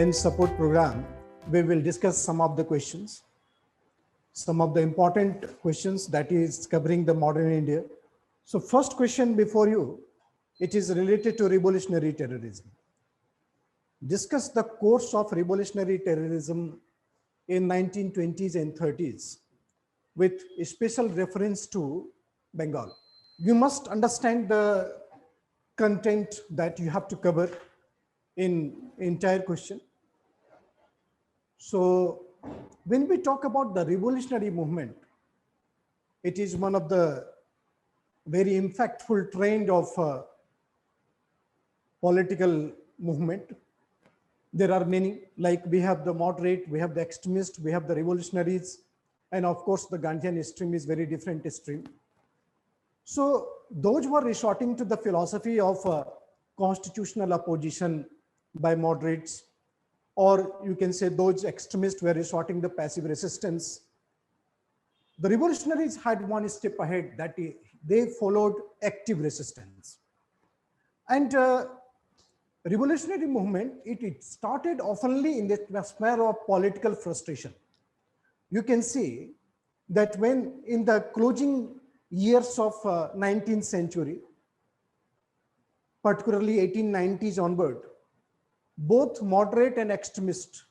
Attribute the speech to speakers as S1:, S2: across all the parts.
S1: Friends Support Program, we will discuss some of the questions, some of the important questions that is covering the modern India. So first question before you, it is related to revolutionary terrorism. Discuss the course of revolutionary terrorism in 1920s and 30s with a special reference to Bengal. You must understand the content that you have to cover in entire question. So when we talk about the revolutionary movement, it is one of the very impactful trend of political movement. There are many, like we have the moderate, we have the extremist, we have the revolutionaries, and of course the Gandhian stream is very different stream. So those were resorting to the philosophy of constitutional opposition by moderates, or you can say those extremists were resorting to passive resistance. The revolutionaries had one step ahead, that they followed active resistance. And revolutionary movement, it started oftenly in the atmosphere of political frustration. You can see that when in the closing years of 19th century, particularly 1890s onward, both moderate and extremist,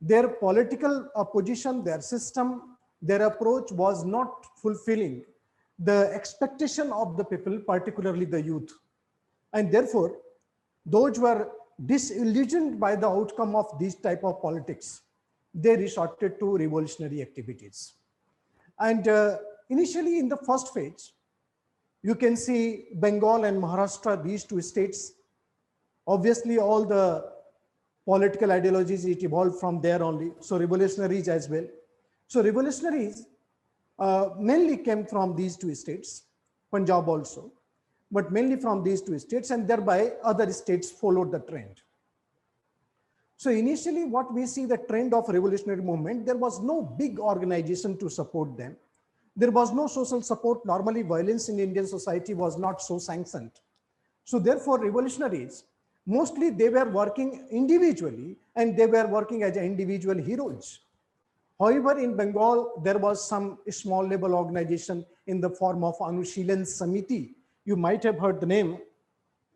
S1: their political opposition, their system, their approach was not fulfilling the expectation of the people, particularly the youth. And therefore, those were disillusioned by the outcome of these type of politics. They resorted to revolutionary activities. And initially in the first phase, you can see Bengal and Maharashtra, these two states. Obviously, all the political ideologies, it evolved from there only. So revolutionaries as well. So revolutionaries mainly came from these two states, Punjab also, but mainly from these two states, and thereby other states followed the trend. So initially what we see the trend of revolutionary movement, there was no big organization to support them. There was no social support. Normally violence in Indian society was not so sanctioned. So therefore revolutionaries, mostly they were working individually and they were working as individual heroes. However, in Bengal, there was some small level organization in the form of Anushilan Samiti. You might have heard the name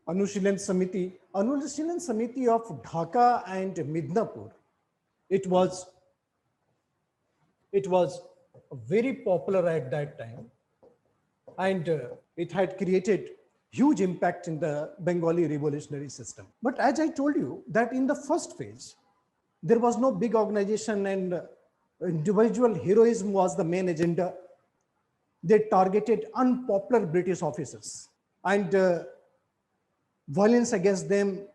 S1: Anushilan Samiti. Anushilan Samiti of Dhaka and Midnapur. It was very popular at that time, and it had created huge impact in the Bengali revolutionary system. But as I told you that in the first phase, there was no big organization and individual heroism was the main agenda. They targeted unpopular British officers and violence against them,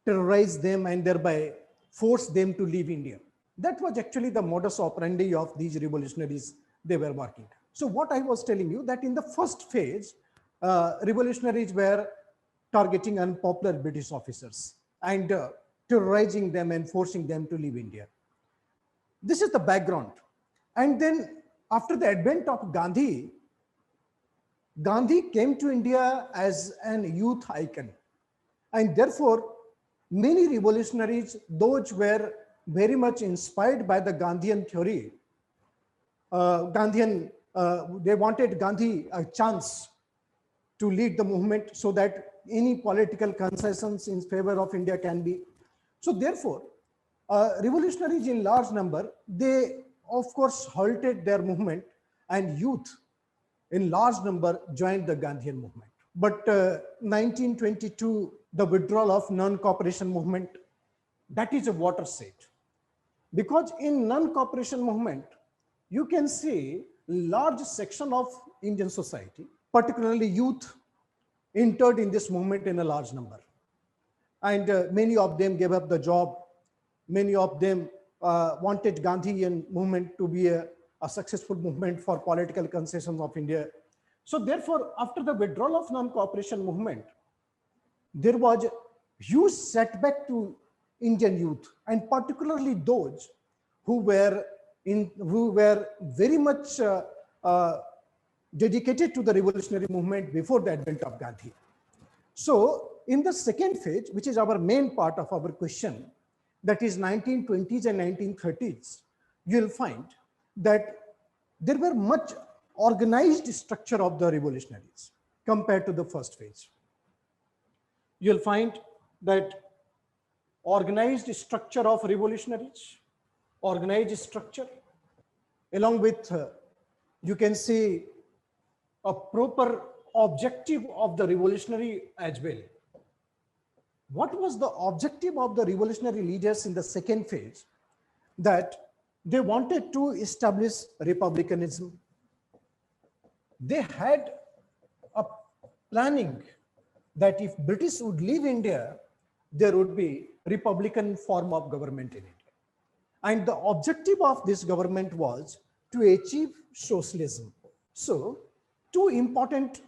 S1: terrorized them, and thereby forced them to leave India. That was actually the modus operandi of these revolutionaries they were working. So what I was telling you, that in the first phase, revolutionaries were targeting unpopular British officers and terrorizing them and forcing them to leave India. This is the background. And then after the advent of Gandhi, Gandhi came to India as an youth icon. And therefore, many revolutionaries, those were very much inspired by the Gandhian theory. They wanted Gandhi a chance to lead the movement so that any political concessions in favor of India can be. So therefore, revolutionaries in large number, they of course halted their movement, and youth in large number joined the Gandhian movement. But 1922, the withdrawal of non-cooperation movement, that is a watershed. Because in non-cooperation movement, you can see large section of Indian society, particularly youth, entered in this movement in a large number. And many of them gave up the job. Many of them wanted Gandhian movement to be a successful movement for political concessions of India. So therefore, after the withdrawal of non-cooperation movement, there was a huge setback to Indian youth, and particularly those who were very much dedicated to the revolutionary movement before the advent of Gandhi. So in the second phase, which is our main part of our question, that is 1920s and 1930s, you'll find that there were much organized structure of the revolutionaries compared to the first phase. You'll find that organized structure of revolutionaries, organized structure, along with, you can see, a proper objective of the revolutionary as well. What was the objective of the revolutionary leaders in the second phase? That they wanted to establish republicanism. They had a planning that if British would leave India, there would be republican form of government in India. And the objective of this government was to achieve socialism. So two important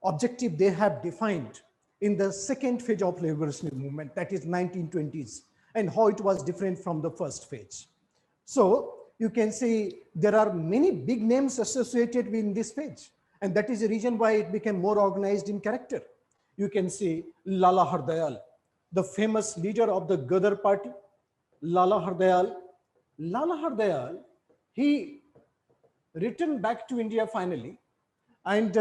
S1: objectives they have defined in the second phase of revolutionary movement, that is 1920s, and how it was different from the first phase. So you can see there are many big names associated with this phase, and that is the reason why it became more organized in character. You can see Lala Hardayal, the famous leader of the Gadar party. Lala Hardayal, he returned back to India finally, and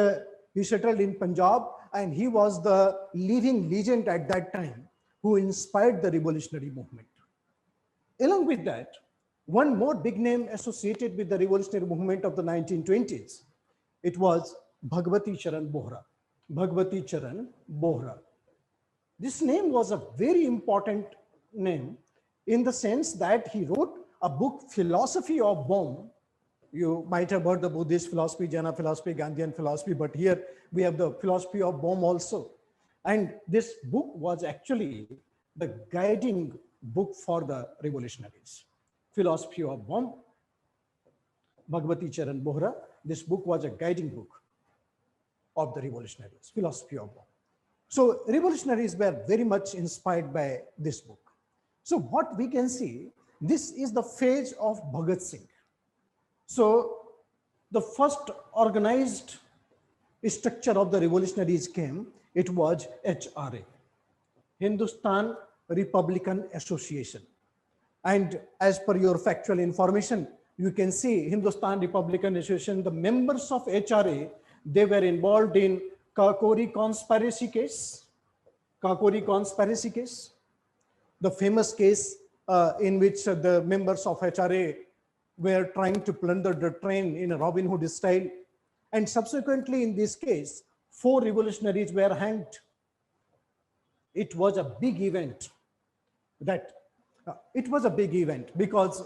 S1: he settled in Punjab, and he was the living legend at that time who inspired the revolutionary movement. Along with that, one more big name associated with the revolutionary movement of the 1920s, it was Bhagwati Charan Bohra. Bhagwati Charan Bohra. This name was a very important name in the sense that he wrote a book, Philosophy of Bomb. You might have heard the Buddhist philosophy, Jaina philosophy, Gandhian philosophy, but here we have the philosophy of bomb also. And this book was actually the guiding book for the revolutionaries. Philosophy of Bomb, Bhagwati Charan Bohra. This book was a guiding book of the revolutionaries, Philosophy of Bomb. So revolutionaries were very much inspired by this book. So what we can see, this is the phase of Bhagat Singh. So the first organized structure of the revolutionaries came, it was HRA, Hindustan Republican Association. And as per your factual information, you can see Hindustan Republican Association, the members of HRA, they were involved in Kakori conspiracy case, the famous case in which the members of HRA were trying to plunder the train in a Robin Hood style. And subsequently in this case, 4 revolutionaries were hanged. It was a big event. It was a big event because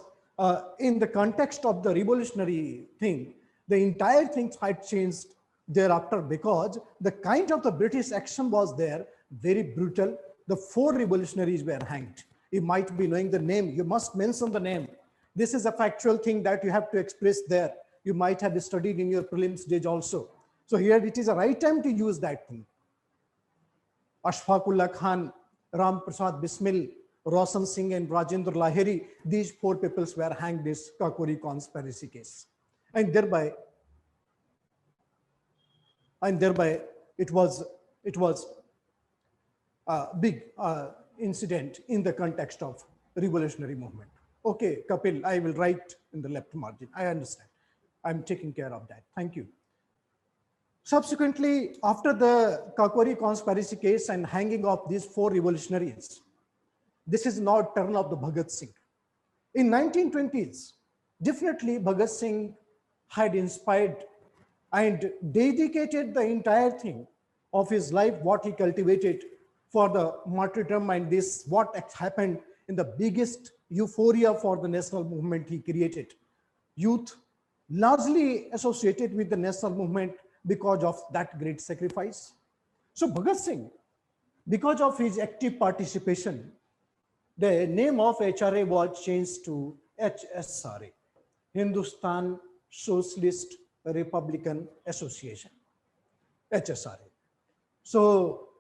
S1: in the context of the revolutionary thing, the entire thing had changed thereafter because the kind of the British action was there, very brutal. The 4 revolutionaries were hanged. You might be knowing the name. You must mention the name. This is a factual thing that you have to express there. You might have studied in your prelims stage also. So here it is a right time to use that thing. Ashfaqullah Khan, Ram Prasad Bismil, Roshan Singh and Rajendra Lahiri, these 4 people were hanged this Kakori conspiracy case. And thereby it was a big incident in the context of revolutionary movement. Okay, Kapil, I will write in the left margin. I understand. I'm taking care of that. Thank you. Subsequently, after the Kakori conspiracy case and hanging of these 4 revolutionaries, this is now turn of the Bhagat Singh. In 1920s, definitely Bhagat Singh had inspired and dedicated the entire thing of his life, what he cultivated for the martyrdom, and this what happened in the biggest euphoria for the national movement he created. Youth largely associated with the national movement because of that great sacrifice. So Bhagat Singh, because of his active participation, the name of HRA was changed to HSRA, Hindustan Socialist Republican Association, HSRA. So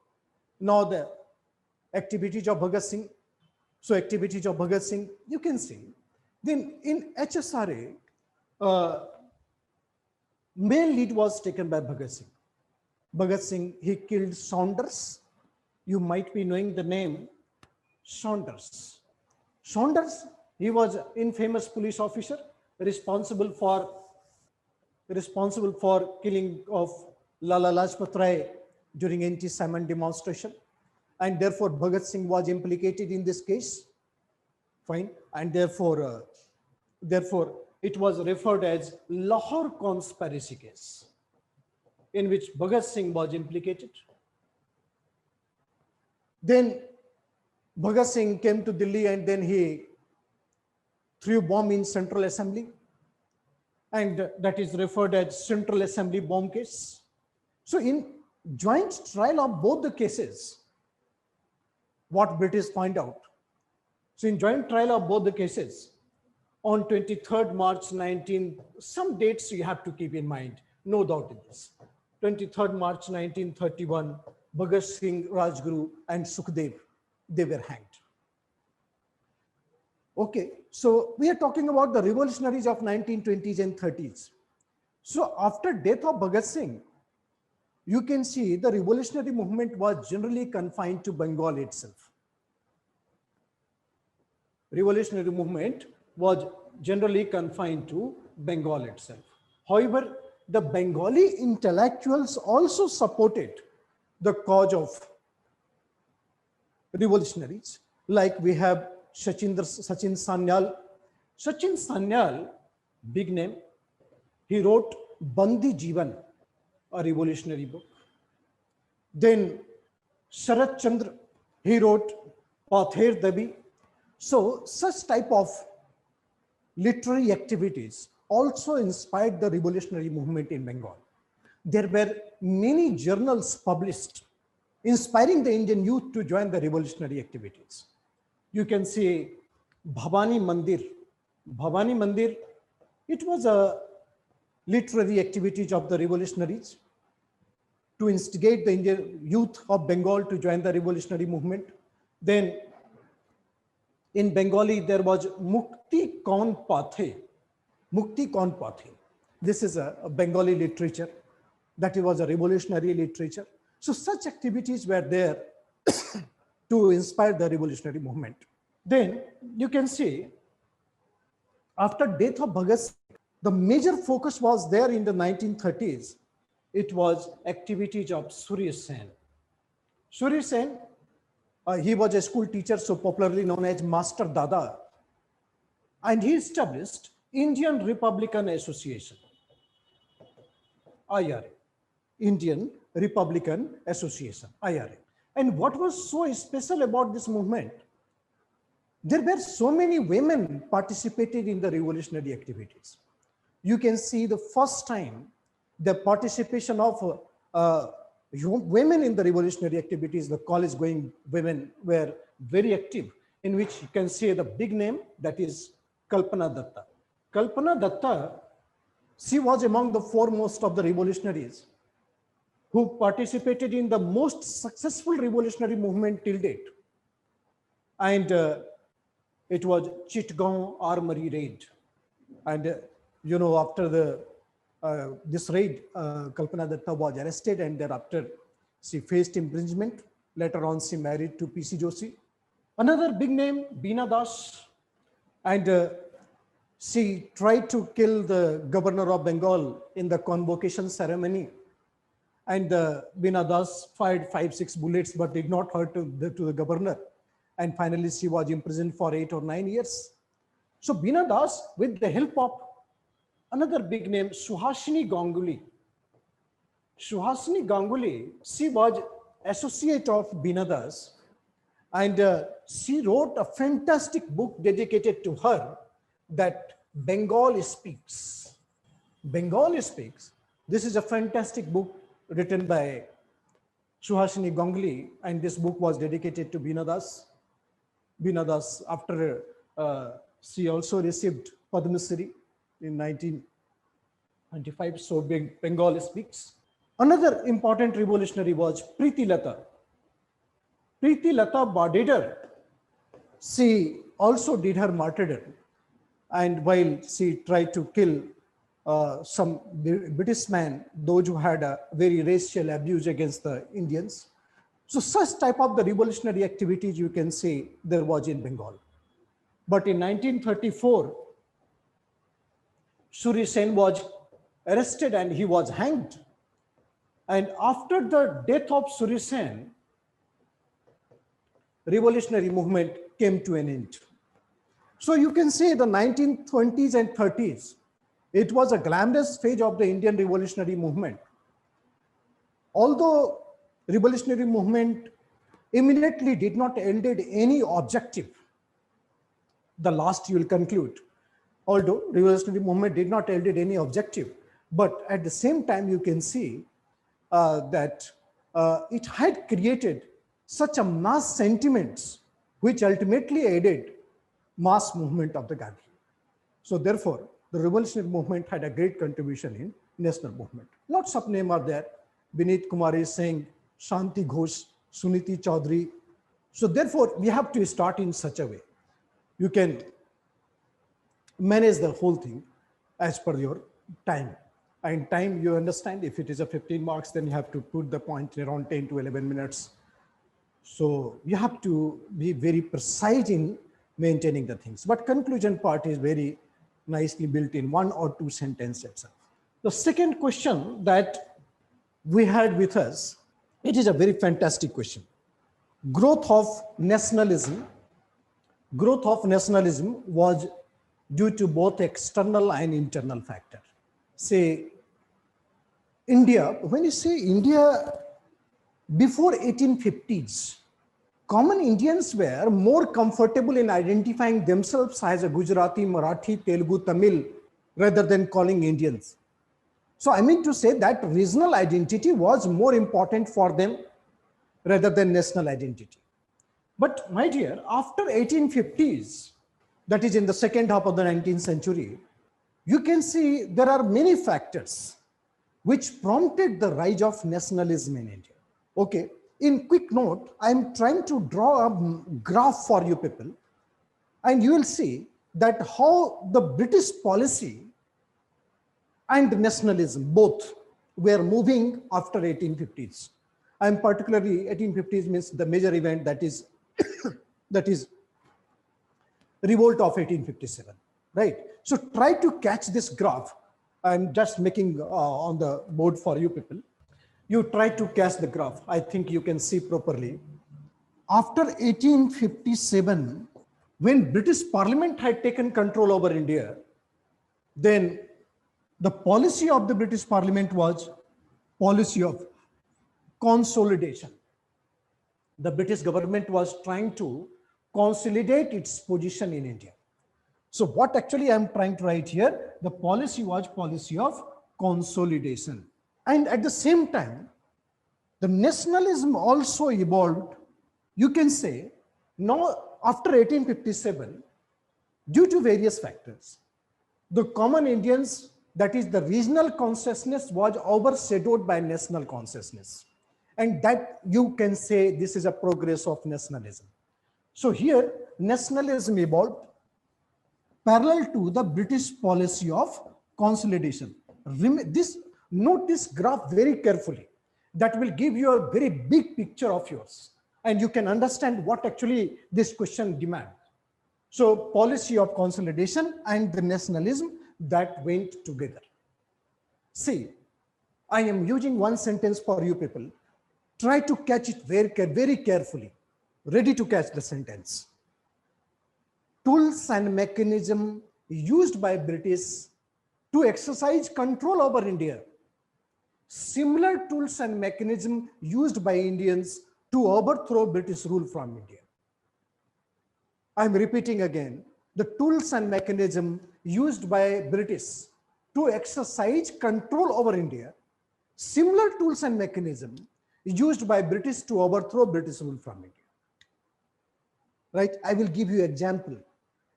S1: now the activities of Bhagat Singh, you can see. Then in HSRA, main lead was taken by Bhagat Singh. Bhagat Singh, he killed Saunders. You might be knowing the name. Saunders. Saunders, he was an infamous police officer responsible for killing of Lala Lajpat Rai during anti-Simon demonstration, and therefore Bhagat Singh was implicated in this case. Fine, and therefore it was referred as Lahore conspiracy case, in which Bhagat Singh was implicated. Then Bhagat Singh came to Delhi and then he threw bomb in Central Assembly, and that is referred as Central Assembly bomb case. So in joint trial of both the cases, what British find out. So in joint trial of both the cases, on 23rd March 19, some dates you have to keep in mind, no doubt in this. 23rd March 1931, Bhagat Singh, Rajguru and Sukhdev, they were hanged. Okay, so we are talking about the revolutionaries of 1920s and 30s. So after death of Bhagat Singh, you can see the revolutionary movement was generally confined to Bengal itself. Revolutionary movement was generally confined to Bengal itself. However, the Bengali intellectuals also supported the cause of revolutionaries. Like we have Sachin Sanyal. Sachin Sanyal, big name, he wrote Bandi Jeevan, a revolutionary book. Then Sharat Chandra, he wrote Pather Dabi. So such type of literary activities also inspired the revolutionary movement in Bengal. There were many journals published inspiring the Indian youth to join the revolutionary activities. You can see Bhavani Mandir. Bhavani Mandir, it was a literary activities of the revolutionaries to instigate the Indian youth of Bengal to join the revolutionary movement. Then in Bengali, there was Mukti Kaun Pathe. Mukti Kaun Pathe. This is a Bengali literature. That was a revolutionary literature. So such activities were there to inspire the revolutionary movement. Then you can see, after death of Bhagat Singh, the major focus was there in the 1930s. It was activities of Surya Sen. Surya Sen, he was a school teacher, so popularly known as Master Dada. And he established Indian Republican Association, IRA, Indian Republican Association, IRA. And what was so special about this movement? There were so many women participated in the revolutionary activities. You can see the first time the participation of women in the revolutionary activities, the college going women were very active, in which you can see the big name, that is Kalpana Datta. Kalpana Datta, she was among the foremost of the revolutionaries who participated in the most successful revolutionary movement till date. And it was Chittagaon Armory raid. And you know, after the this raid, Kalpana Datta was arrested, and thereafter she faced imprisonment. Later on, she married to P.C. Joshi. Another big name, Beena Das, and she tried to kill the governor of Bengal in the convocation ceremony. And Beena Das fired 5-6 bullets, but did not hurt to the governor. And finally, she was imprisoned for 8 or 9 years. So Beena Das, with the help of another big name, Suhasini Ganguly. Suhasini Ganguly, she was associate of Beena Das, and she wrote a fantastic book dedicated to her, that Bengal Speaks. Bengal Speaks. This is a fantastic book written by Suhasini Ganguly, and this book was dedicated to Beena Das. Beena Das, after she also received Padma Shri in 1995, so Bengal Speaks. Another important revolutionary was Preeti Lata. Preeti Lata Badeder, she also did her martyrdom, and while she tried to kill some British men, those who had a very racial abuse against the Indians. So such type of the revolutionary activities you can say there was in Bengal. But in 1934, Suri Sen was arrested and he was hanged. And after the death of Suri Sen, revolutionary movement came to an end. So you can say the 1920s and 30s, it was a glamorous phase of the Indian revolutionary movement. Although revolutionary movement immediately did not ended any objective, the last you will conclude, although revolutionary movement did not ended any objective, but at the same time you can see that it had created such a mass sentiments which ultimately aided mass movement of the Gandhi. So therefore, the revolutionary movement had a great contribution in national movement. Lots of names are there. Vineet Kumari Singh, Shanti Ghosh, Suniti Chaudhary. So therefore, we have to start in such a way. You can manage the whole thing as per your time. And time, you understand, if it is a 15 marks, then you have to put the point around 10 to 11 minutes. So you have to be very precise in maintaining the things. But conclusion part is very nicely built in 1 or 2 sentences itself. The second question that we had with us, it is a very fantastic question. Growth of nationalism was due to both external and internal factor. Say India, when you say India before 1850s, common Indians were more comfortable in identifying themselves as a Gujarati, Marathi, Telugu, Tamil, rather than calling Indians. So I mean to say that regional identity was more important for them rather than national identity. But my dear, after 1850s, that is in the second half of the 19th century, you can see there are many factors which prompted the rise of nationalism in India. Okay, in quick note, I'm trying to draw a graph for you people, and you will see that how the British policy and nationalism both were moving after 1850s. And particularly 1850s means the major event that is that is revolt of 1857, right? So try to catch this graph. I'm just making on the board for you people. You try to catch the graph. I think you can see properly. After 1857, when British Parliament had taken control over India, then the policy of the British Parliament was policy of consolidation. The British government was trying to consolidate its position in India. So what actually I'm trying to write here, the policy was policy of consolidation. And at the same time, the nationalism also evolved, you can say, now after 1857, due to various factors, the common Indians, that is the regional consciousness, was overshadowed by national consciousness. And that you can say this is a progress of nationalism. So here, nationalism evolved parallel to the British policy of consolidation. Note this graph very carefully. That will give you a very big picture of yours. And you can understand what actually this question demands. So policy of consolidation and the nationalism that went together. See, I am using one sentence for you people. Try to catch it very carefully. Ready to catch the sentence. Tools and mechanism used by British to exercise control over India. Similar tools and mechanism used by Indians to overthrow British rule from India. I'm repeating again, the tools and mechanism used by British to exercise control over India. Similar tools and mechanism used by British to overthrow British rule from India. Right? I will give you example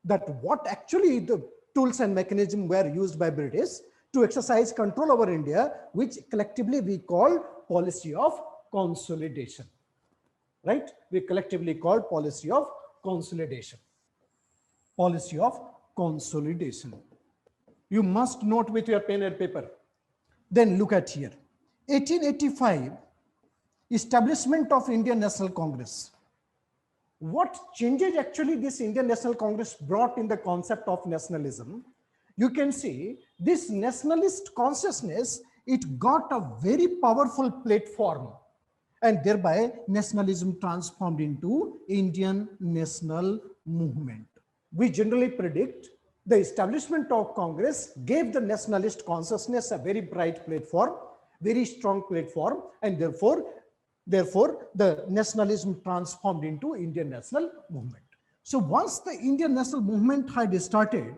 S1: that what actually the tools and mechanism were used by British to exercise control over India, which collectively we call policy of consolidation. Right? We collectively call policy of consolidation. Policy of consolidation. You must note with your pen and paper. Then look at here. 1885, establishment of Indian National Congress. What changes actually this Indian National Congress brought in the concept of nationalism? You can see this nationalist consciousness, it got a very powerful platform, and thereby nationalism transformed into Indian national movement. We generally predict the establishment of Congress gave the nationalist consciousness a very bright platform, very strong platform, and therefore the nationalism transformed into Indian national movement. So once the Indian national movement had started,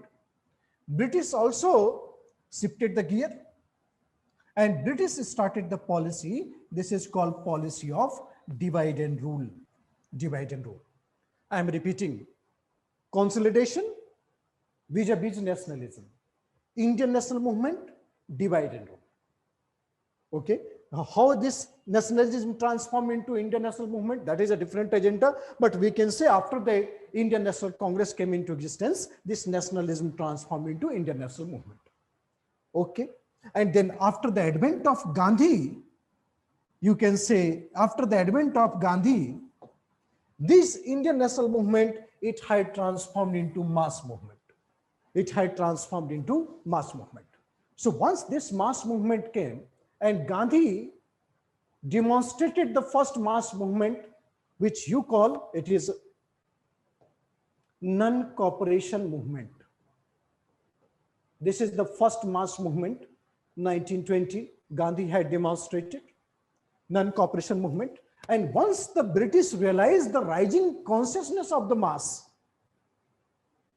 S1: British also shifted the gear, and British started the policy. This is called policy of divide and rule. Divide and rule. I am repeating: consolidation vis-a-vis nationalism. Indian national movement, divide and rule. Okay. Now, how this nationalism transformed into Indian national movement, that is a different agenda. But we can say after the Indian National Congress came into existence, this nationalism transformed into Indian national movement. Okay. And then after the advent of Gandhi, you can say after the advent of Gandhi, this Indian national movement, it had transformed into mass movement. It had transformed into mass movement. So once this mass movement came, and Gandhi demonstrated the first mass movement, which you call, it is non-cooperation movement. This is the first mass movement, 1920, Gandhi had demonstrated non-cooperation movement. And once the British realized the rising consciousness of the mass,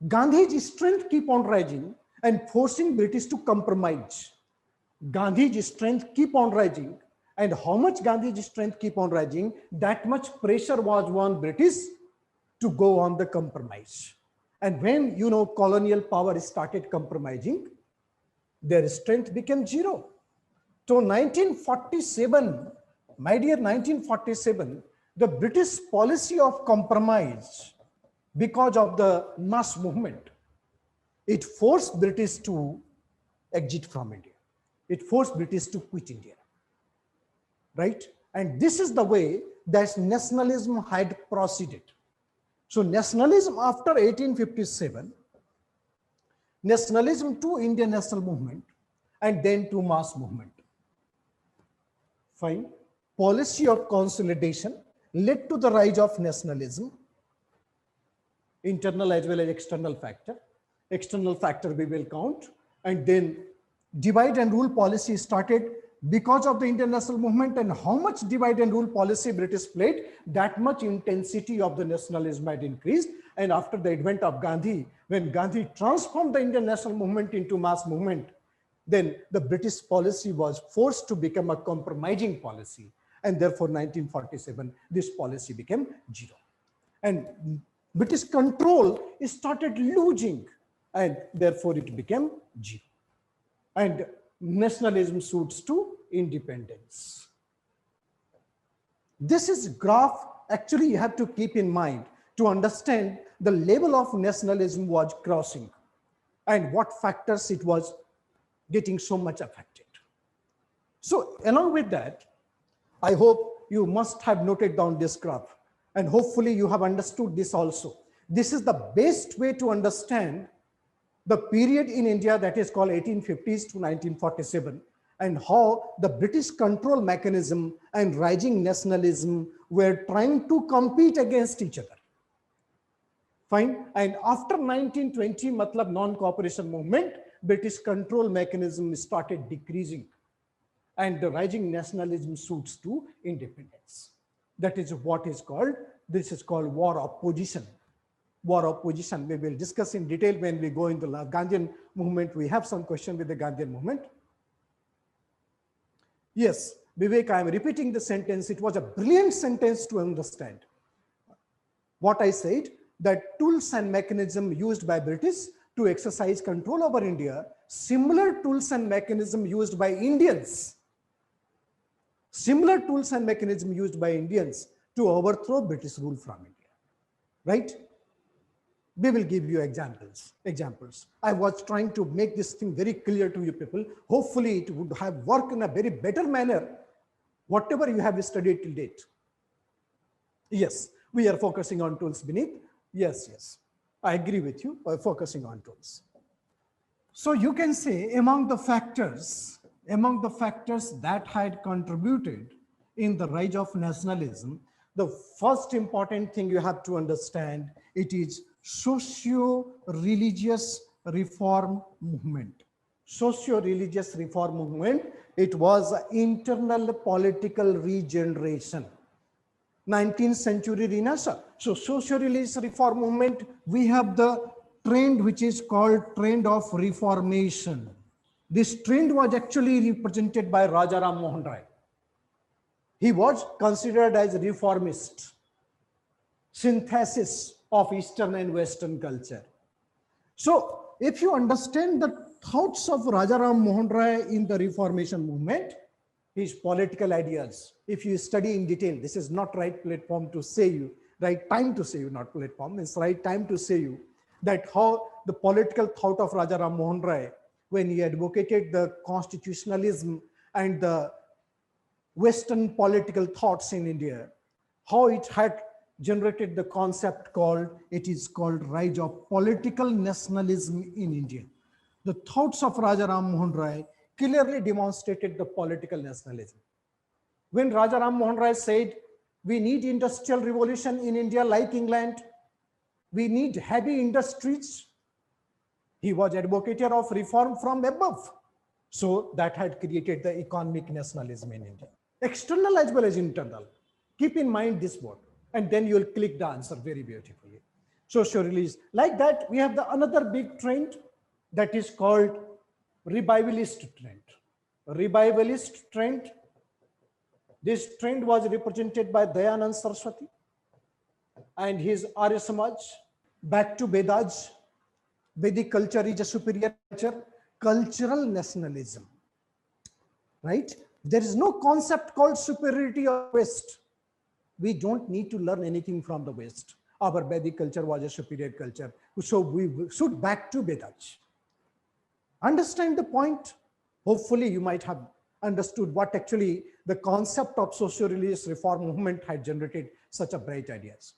S1: Gandhi's strength keep on rising and forcing British to compromise. Gandhi's strength keep on rising, and how much Gandhi's strength keep on rising, that much pressure was on British to go on the compromise. And when, you know, colonial power started compromising, their strength became zero. So 1947, my dear, 1947, the British policy of compromise, because of the mass movement, it forced British to exit from India. It forced British to quit India, right? And this is the way that nationalism had proceeded. So nationalism after 1857, nationalism to Indian national movement, and then to mass movement. Fine. Policy of consolidation led to the rise of nationalism, internal as well as external factor. External factor we will count, and then divide and rule policy started because of the Indian national movement, and how much divide and rule policy British played, that much intensity of the nationalism had increased. And after the advent of Gandhi, when Gandhi transformed the Indian national movement into mass movement, then the British policy was forced to become a compromising policy. And therefore 1947, this policy became zero. And British control started losing, and therefore it became zero. And nationalism suits to independence. This is graph, actually you have to keep in mind to understand the level of nationalism was crossing and what factors it was getting so much affected. So along with that, I hope you must have noted down this graph, and hopefully you have understood this also. This is the best way to understand the period in India that is called 1850s to 1947, and how the British control mechanism and rising nationalism were trying to compete against each other. Fine. And after 1920, matlab non-cooperation movement, British control mechanism started decreasing, and the rising nationalism suits to independence. That is what is called, this is called war of position. War of position, we will discuss in detail when we go into the Gandhian movement. We have some question with the Gandhian movement. Yes, Vivek, I am repeating the sentence. It was a brilliant sentence to understand. What I said, that tools and mechanism used by British to exercise control over India, similar tools and mechanism used by Indians. Similar tools and mechanism used by Indians to overthrow British rule from India, right? We will give you examples. I was trying to make this thing very clear to you people. Hopefully it would have worked in a very better manner whatever you have studied till date. Yes, we are focusing on tools beneath. Yes, yes, I agree with you by focusing on tools. So you can say among the factors that had contributed in the rise of nationalism, the first important thing you have to understand, it is socio-religious reform movement. Socio-religious reform movement, it was an internal political regeneration. 19th century Renaissance. So socio-religious reform movement, we have the trend which is called trend of reformation. This trend was actually represented by Raja Ram Mohan Rai. He was considered as reformist, synthesis of Eastern and Western culture. So if you understand the thoughts of Raja Ram Mohan Rai in the Reformation movement, his political ideas, if you study in detail, this is not right platform to say you, right time to say you, not platform, it's right time to say you that how the political thought of Raja Ram Mohan Rai, when he advocated the constitutionalism and the Western political thoughts in India, how it had generated the concept called, it is called rise of political nationalism in India. The thoughts of Raja Ram Mohan Rai clearly demonstrated the political nationalism. When Raja Ram Mohan Rai said, we need industrial revolution in India like England, we need heavy industries, he was advocate of reform from above. So that had created the economic nationalism in India. External as well as internal. Keep in mind this word, and then you'll click the answer very beautifully. Socio-religious. Like that, we have the another big trend that is called revivalist trend. Revivalist trend. This trend was represented by Dayanand Saraswati and his Arya Samaj. Back to Vedas. Vedic culture is a superior culture. Cultural nationalism. Right? There is no concept called superiority of West. We don't need to learn anything from the West. Our Vedic culture was a superior culture. So we should back to Vedas. Understand the point? Hopefully you might have understood what actually the concept of socio-religious reform movement had generated such a bright ideas.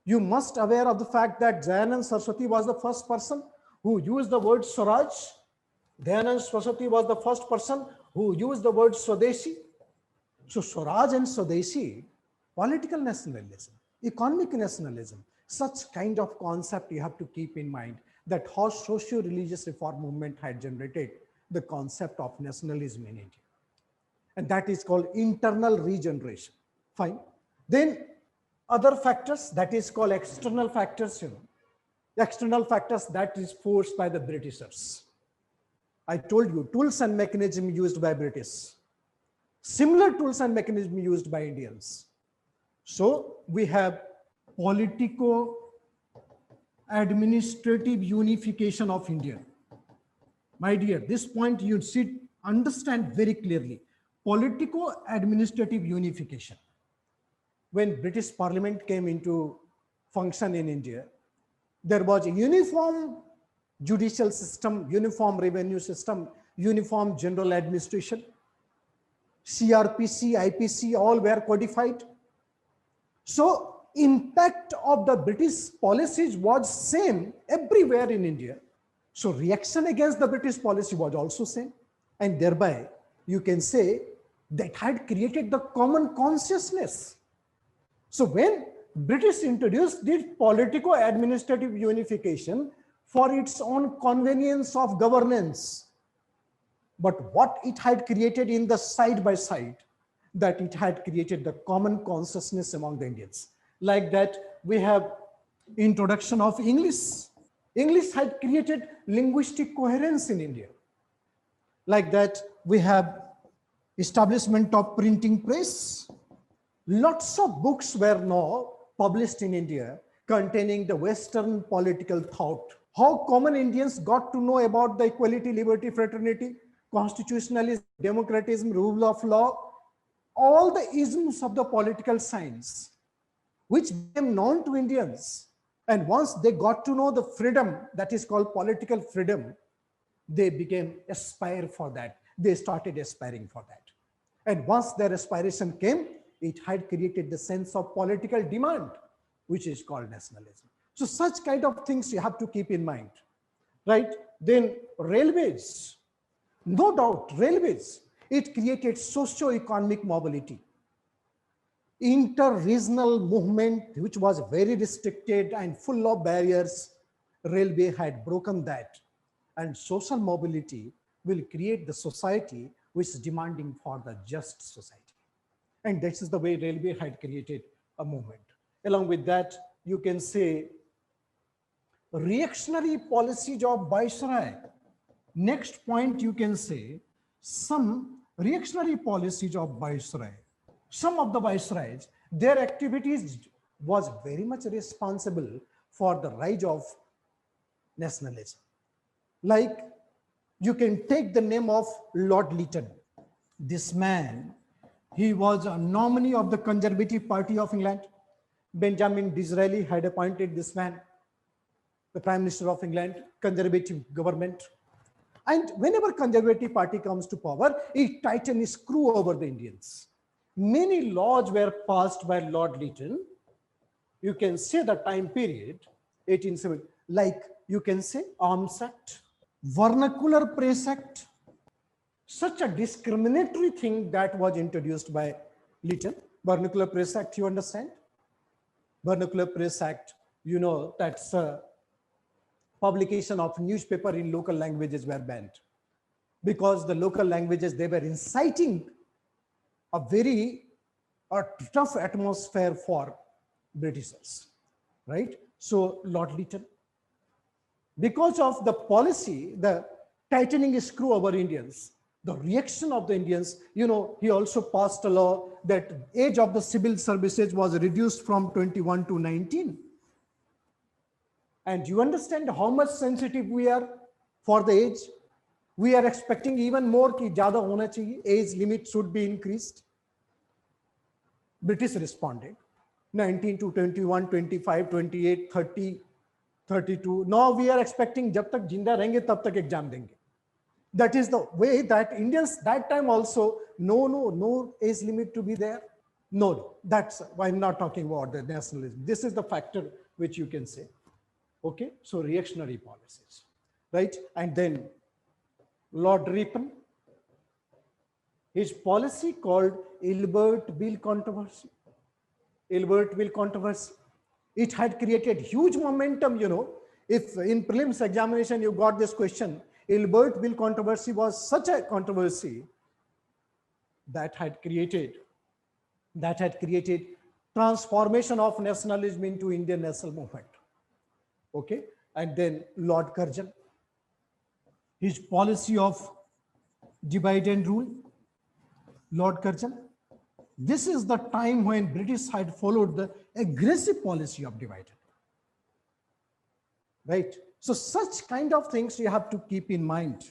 S1: You must aware of the fact that Dayanand Saraswati was the first person who used the word Swaraj. Dayanand Saraswati was the first person who used the word Swadeshi. So Swaraj and Swadeshi, political nationalism, economic nationalism, such kind of concept you have to keep in mind, that how socio-religious reform movement had generated the concept of nationalism in India. And that is called internal regeneration. Fine. Then other factors, that is called external factors, external factors that is forced by the Britishers. I told you, tools and mechanism used by British. Similar tools and mechanism used by Indians. So we have politico-administrative unification of India. My dear, this point you should understand very clearly. Politico-administrative unification. When British Parliament came into function in India, there was a uniform judicial system, uniform revenue system, uniform general administration, CRPC, IPC, all were codified. So impact of the British policies was same everywhere in India. So reaction against the British policy was also same. And thereby you can say that had created the common consciousness. So when British introduced this politico-administrative unification for its own convenience of governance, but what it had created in the side by side, that it had created the common consciousness among the Indians. Like that, we have introduction of English. English had created linguistic coherence in India. Like that, we have establishment of printing press. Lots of books were now published in India containing the Western political thought. How common Indians got to know about the equality, liberty, fraternity, constitutionalism, democratism, rule of law, all the isms of the political science, which became known to Indians. And once they got to know the freedom that is called political freedom, they became aspire for that. They started aspiring for that. And once their aspiration came, it had created the sense of political demand, which is called nationalism. So such kind of things you have to keep in mind, right? Then railways, no doubt, railways, it created socio-economic mobility. Inter-regional movement, which was very restricted and full of barriers, railway had broken that. And social mobility will create the society which is demanding for the just society. And this is the way railway had created a movement. Along with that, you can say reactionary policies of Viceroy. Next point, you can say some reactionary policies of Viceroy. Some of the viceroys, their activities was very much responsible for the rise of nationalism. Like you can take the name of Lord Lytton. This man, he was a nominee of the Conservative Party of England. Benjamin Disraeli had appointed this man, the Prime Minister of England, Conservative government. And whenever Conservative Party comes to power, it tightens screw over the Indians. Many laws were passed by Lord Lytton. You can say the time period, 1870, like you can say Arms Act, Vernacular Press Act, such a discriminatory thing that was introduced by Lytton. Vernacular Press Act, you understand? Vernacular Press Act, you know, that's publication of newspaper in local languages were banned because the local languages, they were inciting a very tough atmosphere for Britishers, right? So Lord Lytton, because of the policy, the tightening screw over Indians, the reaction of the Indians, you know, he also passed a law that age of the civil services was reduced from 21 to 19. And you understand how much sensitive we are for the age? We are expecting even more ki zyada hona chahiye, age limit should be increased. British responded 19 to 21, 25, 28, 30, 32. Now we are expecting jab tak jinda rahenge tab tak exam denge. That is the way that Indians that time also, no age limit to be there. No, that's why I'm not talking about the nationalism. This is the factor which you can say. Okay, so reactionary policies, right? And then Lord Ripon, his policy called Ilbert Bill controversy. Ilbert Bill controversy. It had created huge momentum, you know. If in prelims examination you got this question, Ilbert Bill controversy was such a controversy that had created transformation of nationalism into Indian national movement. Okay, and then Lord Curzon, his policy of divide and rule. Lord Curzon, this is the time when British had followed the aggressive policy of divide, right? So such kind of things you have to keep in mind.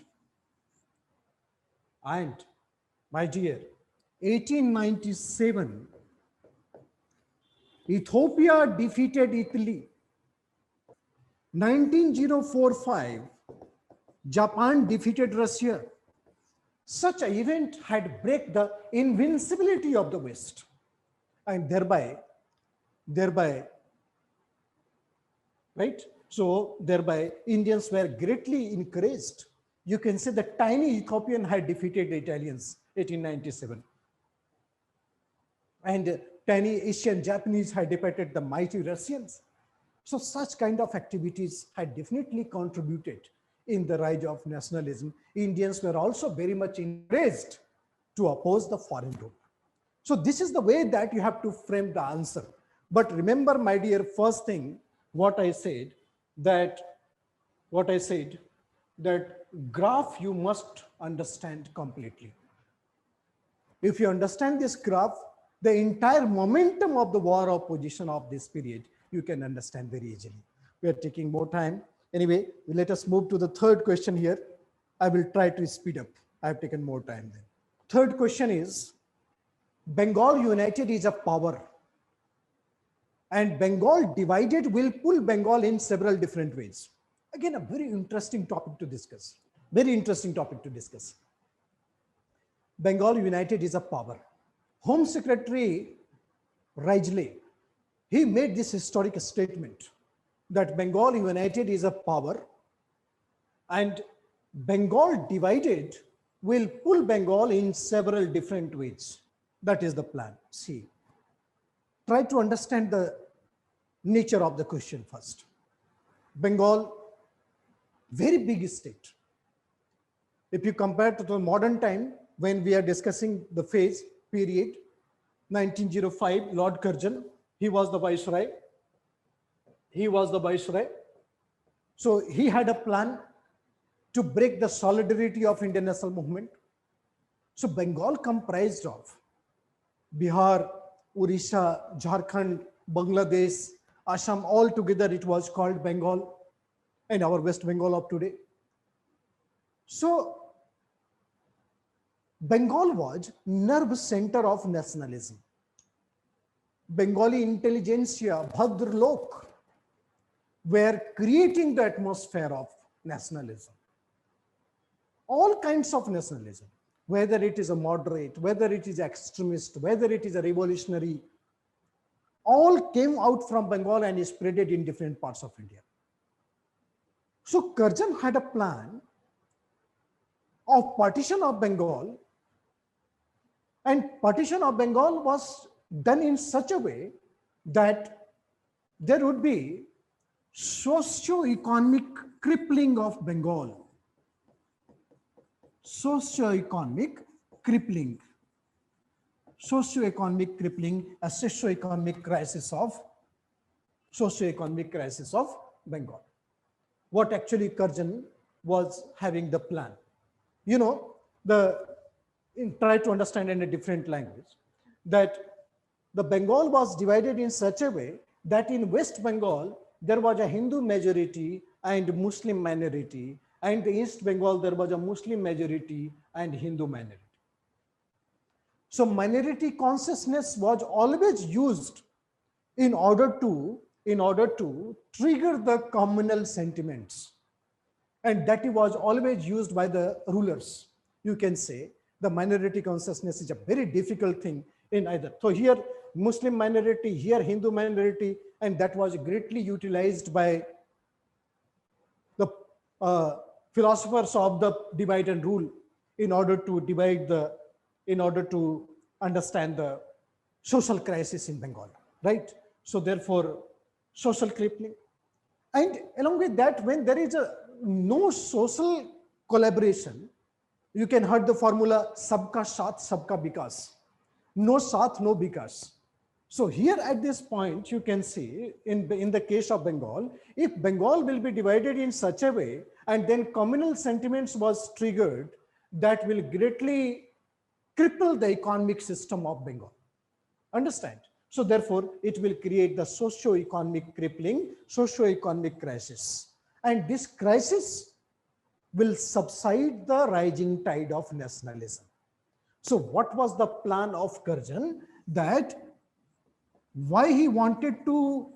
S1: And my dear, 1897, Ethiopia defeated Italy. 1945, Japan defeated Russia. Such an event had break the invincibility of the West, and thereby, right? So thereby, Indians were greatly encouraged. You can say the tiny Ethiopian had defeated the Italians, 1897. And tiny Asian Japanese had defeated the mighty Russians. So such kind of activities had definitely contributed in the rise of nationalism. Indians were also very much encouraged to oppose the foreign rule. So this is the way that you have to frame the answer. But remember, my dear, first thing, what I said, that graph you must understand completely. If you understand this graph, the entire momentum of the war of position of this period, you can understand very easily. We are taking more time. Anyway, let us move to the third question here. I will try to speed up. I have taken more time then. Third question is, Bengal united is a power, and Bengal divided will pull Bengal in several different ways. Again, a very interesting topic to discuss. Very interesting topic to discuss. Bengal united is a power. Home Secretary Ridgely, he made this historic statement that Bengal united is a power and Bengal divided will pull Bengal in several different ways. That is the plan. See, try to understand the nature of the question first. Bengal, very big state. If you compare to the modern time, when we are discussing the phase period, 1905, Lord Curzon, he was the viceroy. He was the viceroy. So he had a plan to break the solidarity of Indian national movement. So Bengal comprised of Bihar, Orissa, Jharkhand, Bangladesh, Assam, all together it was called Bengal and our West Bengal of today. So Bengal was nerve center of nationalism. Bengali intelligentsia, Bhadralok, were creating the atmosphere of nationalism. All kinds of nationalism, whether it is a moderate, whether it is extremist, whether it is a revolutionary, all came out from Bengal and spread it in different parts of India. So Curzon had a plan of partition of Bengal, and partition of Bengal was done in such a way that there would be socio-economic crippling of Bengal. Socio-economic crippling, a socio-economic crisis of Bengal. What actually Curzon was having the plan. You know, try to understand in a different language that the Bengal was divided in such a way that in West Bengal, there was a Hindu majority and Muslim minority, and in East Bengal, there was a Muslim majority and Hindu minority. So minority consciousness was always used in order to trigger the communal sentiments. And that was always used by the rulers. You can say the minority consciousness is a very difficult thing in either. So here Muslim minority, here Hindu minority, and that was greatly utilized by the philosophers of the divide and rule in order to understand the social crisis in Bengal, right? So therefore, social crippling. And along with that, when there is no social collaboration, you can heard the formula sabka saath, sabka bikas. No saath, no bikas. So here at this point, you can see in the case of Bengal, if Bengal will be divided in such a way, and then communal sentiments was triggered, that will greatly cripple the economic system of Bengal. Understand? So therefore, it will create the socio-economic crippling, socio-economic crisis. And this crisis will subside the rising tide of nationalism. So what was the plan of Curzon? That why he wanted to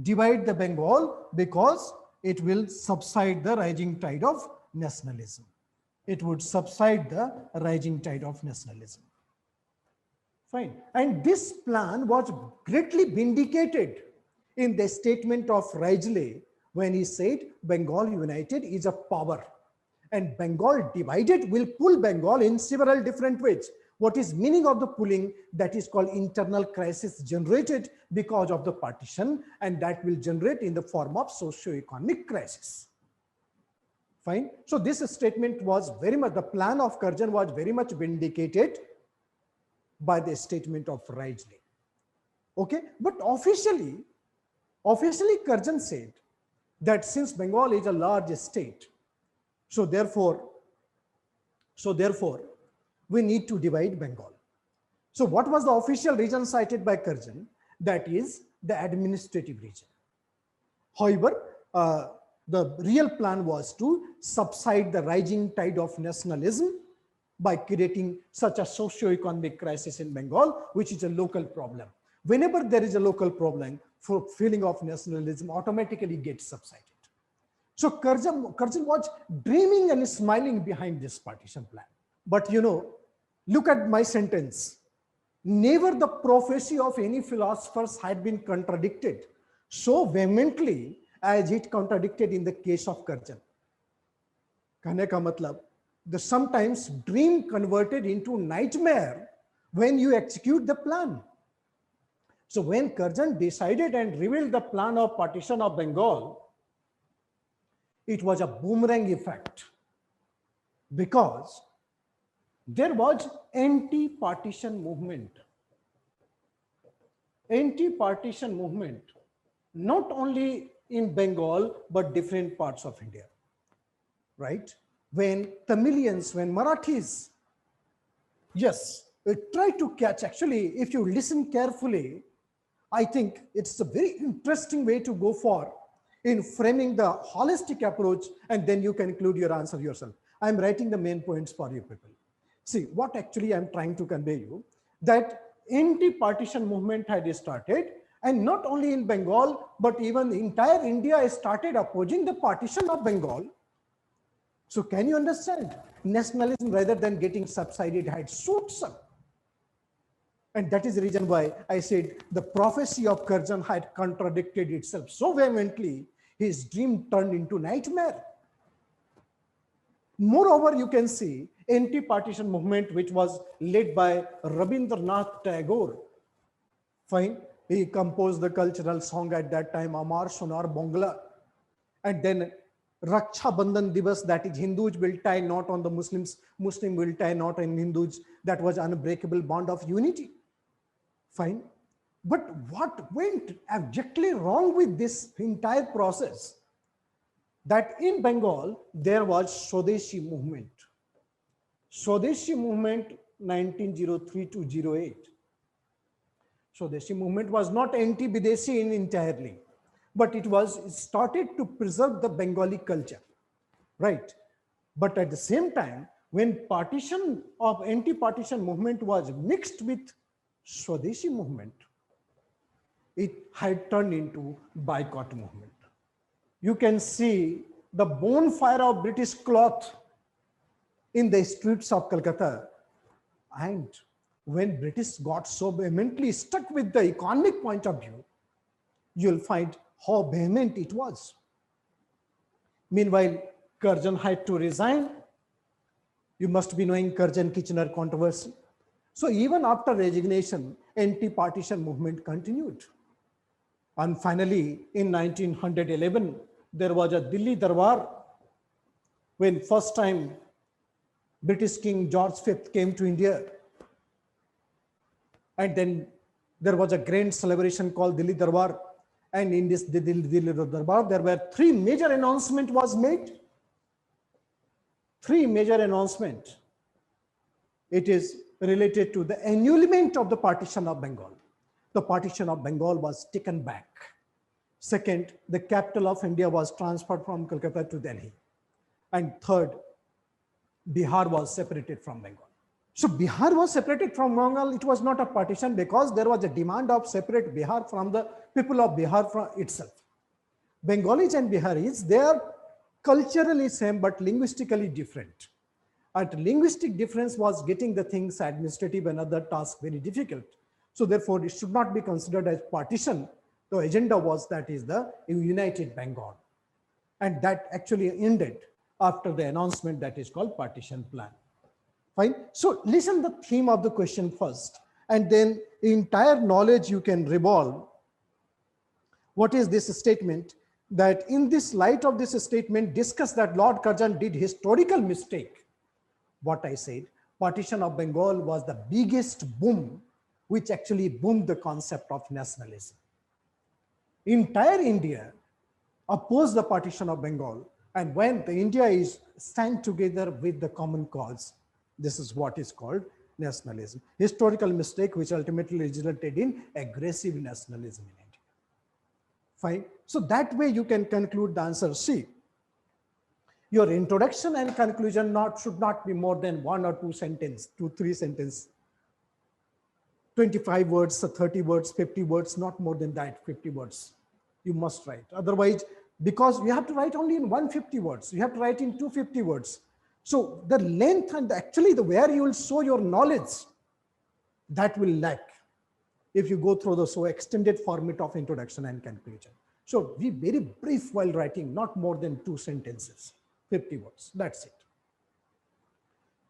S1: divide the Bengal? Because it will subside the rising tide of nationalism. It would subside the rising tide of nationalism. Fine. And this plan was greatly vindicated in the statement of Ridgely when he said Bengal united is a power and Bengal divided will pull Bengal in several different ways. What is meaning of the pulling? That is called internal crisis generated because of the partition, and that will generate in the form of socio-economic crisis. Fine. So this statement was very much, the plan of Curzon was very much vindicated by the statement of Ridgely. Okay, but officially Curzon said that since Bengal is a large state, so therefore we need to divide Bengal. So what was the official reason cited by Curzon? That is the administrative region. However, the real plan was to subside the rising tide of nationalism by creating such a socio-economic crisis in Bengal, which is a local problem. Whenever there is a local problem, feeling of nationalism automatically gets subsided. So Curzon was dreaming and smiling behind this partition plan. But you know, Look at my sentence. Never the prophecy of any philosophers had been contradicted so vehemently as it contradicted in the case of Karjan. कहने का मतलब, the sometimes dream converted into nightmare when you execute the plan. So when Karjan decided and revealed the plan of partition of Bengal, it was a boomerang effect because there was anti-partition movement. Anti-partition movement, not only in Bengal, but different parts of India, right? When Tamilians, when Marathis, yes, try to catch, actually, if you listen carefully, I think it's a very interesting way to go for in framing the holistic approach, and then you can include your answer yourself. I'm writing the main points for you people. See, what actually I'm trying to convey you, that anti-partition movement had started, and not only in Bengal, but even entire India started opposing the partition of Bengal. So can you understand? Nationalism, rather than getting subsided, had suits up. And that is the reason why I said the prophecy of Karjan had contradicted itself so vehemently, his dream turned into nightmare. Moreover, you can see anti-partition movement, which was led by Rabindranath Tagore. Fine, he composed the cultural song at that time, Amar Sonar Bongla. And then Raksha Bandhan Divas, that is Hindus will tie knot on the Muslims, Muslim will tie knot on Hindus. That was unbreakable bond of unity. Fine. But what went abjectly wrong with this entire process? That in Bengal, there was Swadeshi movement. Swadeshi movement 1903 to 08. Swadeshi movement was not anti-Bideshi entirely, but it was started to preserve the Bengali culture, right? But at the same time, when partition of anti-partition movement was mixed with Swadeshi movement, it had turned into boycott movement. You can see the bonfire of British cloth in the streets of Calcutta. And when British got so vehemently stuck with the economic point of view, you'll find how vehement it was. Meanwhile, Karjan had to resign. You must be knowing Karjan-Kitchener controversy. So even after resignation, anti-partition movement continued. And finally, in 1911, there was a Delhi Darbar, when first time British King George V came to India. And then there was a grand celebration called Delhi Darbar. And in this Delhi Darbar, there were three major announcements was made. Three major announcements. It is related to the annulment of the partition of Bengal. The partition of Bengal was taken back. Second, the capital of India was transferred from Calcutta to Delhi. And third, Bihar was separated from Bengal. So Bihar was separated from Bengal. It was not a partition because there was a demand of separate Bihar from the people of Bihar from itself. Bengalis and Biharis, they are culturally same but linguistically different. And linguistic difference was getting the things administrative and other tasks very difficult. So therefore, it should not be considered as partition. The agenda was that is the united Bengal. And that actually ended after the announcement that is called partition plan. Fine. So listen the theme of the question first, and then the entire knowledge you can revolve. What is this statement? That in this light of this statement, discuss that Lord Curzon did historical mistake. What I said, partition of Bengal was the biggest boom, which actually boomed the concept of nationalism. Entire India opposed the partition of Bengal, and when the India is stand together with the common cause, this is what is called nationalism. Historical mistake which ultimately resulted in aggressive nationalism in India. Fine. So that way you can conclude the answer C. Your introduction and conclusion should not be more than 1 or 2 sentences, 2-3 sentences. 25 words, 30 words, 50 words, not more than that, 50 words. You must write. Otherwise, because you have to write only in 150 words, you have to write in 250 words. So the length and actually the where you will show your knowledge, that will lack if you go through the so extended format of introduction and conclusion. So be very brief while writing, not more than 2 sentences, 50 words, that's it.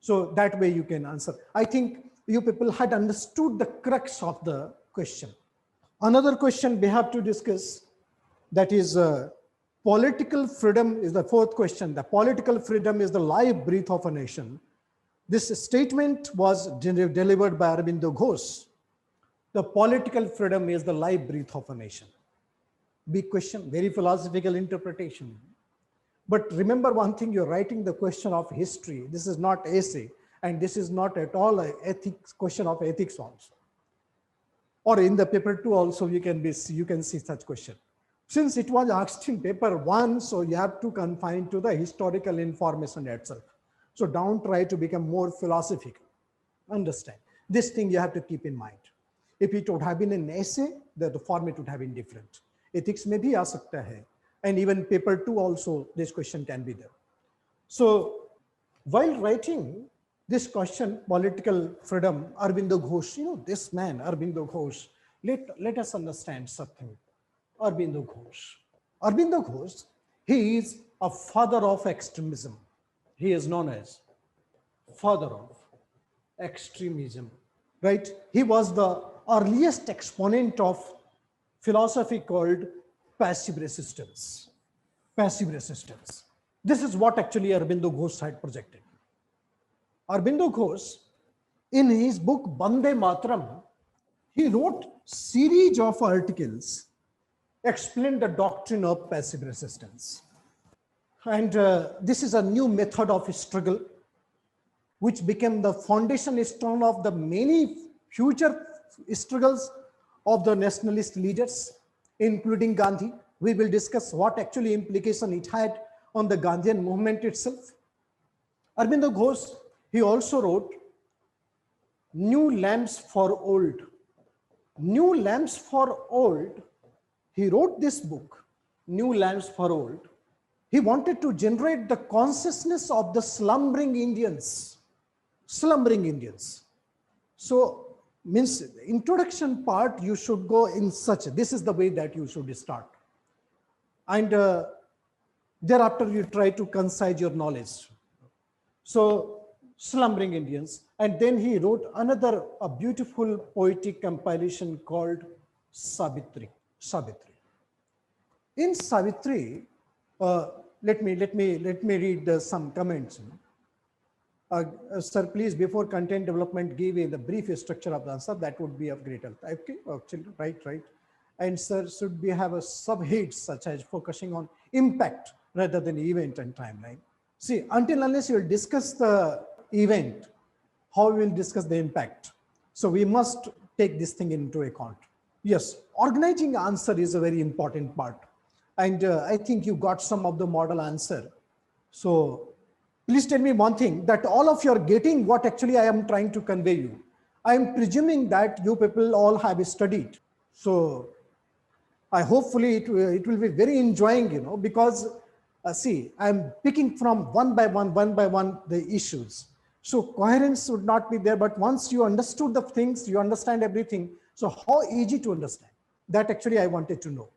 S1: So that way you can answer. I think you people had understood the crux of the question. Another question we have to discuss, that is political freedom is the fourth question. The political freedom is the life breath of a nation. This statement was delivered by Aurobindo Ghosh. The political freedom is the life breath of a nation. Big question, very philosophical interpretation. But remember one thing, you're writing the question of history. This is not essay, and this is not at all a ethics question of ethics also. Or in the paper 2 also you can see such question. Since it was asked in paper 1, so you have to confine to the historical information itself. So don't try to become more philosophical. Understand? This thing you have to keep in mind. If it would have been an essay, the format would have been different. Ethics may be aa sakta hai. And even paper 2 also, this question can be there. So while writing this question, political freedom, Aurobindo Ghosh, this man, Aurobindo Ghosh, let us understand something. Aurobindo Ghosh. Aurobindo Ghosh, he is a father of extremism. He is known as father of extremism, right? He was the earliest exponent of philosophy called passive resistance. Passive resistance. This is what actually Aurobindo Ghosh had projected. Aurobindo Ghosh, in his book Bande Mataram, he wrote series of articles explain the doctrine of passive resistance. And this is a new method of struggle, which became the foundation stone of the many future struggles of the nationalist leaders, including Gandhi. We will discuss what actually implication it had on the Gandhian movement itself. Aurobindo Ghosh, he also wrote New Lamps for Old. New Lamps for Old. He wrote this book, New Lamps for Old. He wanted to generate the consciousness of the slumbering Indians. Slumbering Indians. So, means the introduction part, you should go in such, this is the way that you should start. And thereafter, you try to concise your knowledge. So, slumbering Indians. And then he wrote another a beautiful poetic compilation called Savitri. Savitri. In Savitri, let me read some comments. Sir, please, before content development, give the brief structure of the answer. That would be of great help. Okay, actually, right. And sir, should we have a subhead such as focusing on impact rather than event and timeline? See, until unless you will discuss the event, how we will discuss the impact? So we must take this thing into account. Yes, organizing answer is a very important part. And I think you got some of the model answer. So please tell me one thing, that all of you are getting what actually I am trying to convey you. I am presuming that you people all have studied. So I hopefully it will be very enjoying, because see, I'm picking from one by one, the issues. So coherence would not be there, but once you understood the things, you understand everything. So how easy to understand? That actually I wanted to know.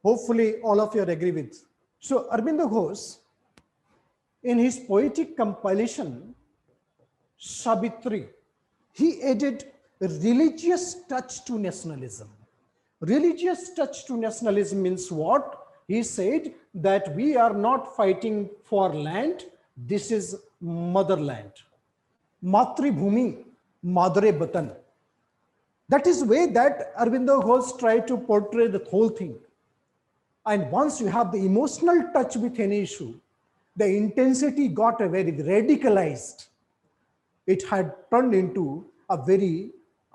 S1: Hopefully all of you agree with. So Aurobindo Ghosh, in his poetic compilation, Savitri, he added a religious touch to nationalism. Religious touch to nationalism means what? He said that we are not fighting for land. This is motherland. Matri Bhumi, Madre Batan. That is the way that Aurobindo Ghosh tried to portray the whole thing. And once you have the emotional touch with any issue, the intensity got a very radicalized. It had turned into a very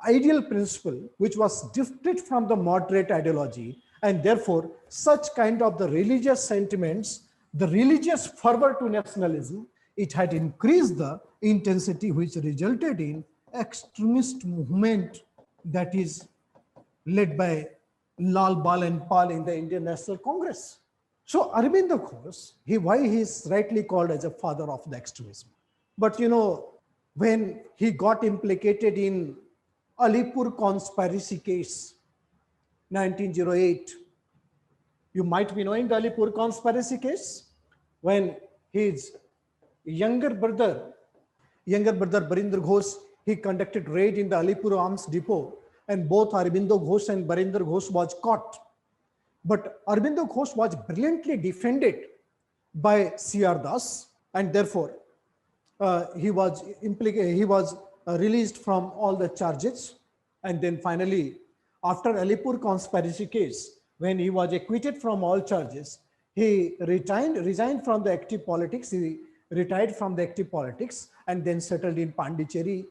S1: ideal principle, which was different from the moderate ideology. And therefore, such kind of the religious sentiments, the religious fervor to nationalism, it had increased the intensity, which resulted in extremist movement that is led by Lal Bal and Pal in the Indian National Congress. So Aurobindo Ghosh, why he is rightly called as a father of the extremism. But when he got implicated in Alipur conspiracy case, 1908, you might be knowing the Alipur conspiracy case, when his younger brother Barinder Ghosh, he conducted raid in the Alipur arms depot, and both Aurobindo Ghosh and Barinder Ghosh was caught. But Aurobindo Ghosh was brilliantly defended by C.R. Das, and therefore he was released from all the charges. And then finally, after Alipur conspiracy case, when he was acquitted from all charges, he resigned from the active politics. He retired from the active politics and then settled in Pondicherry,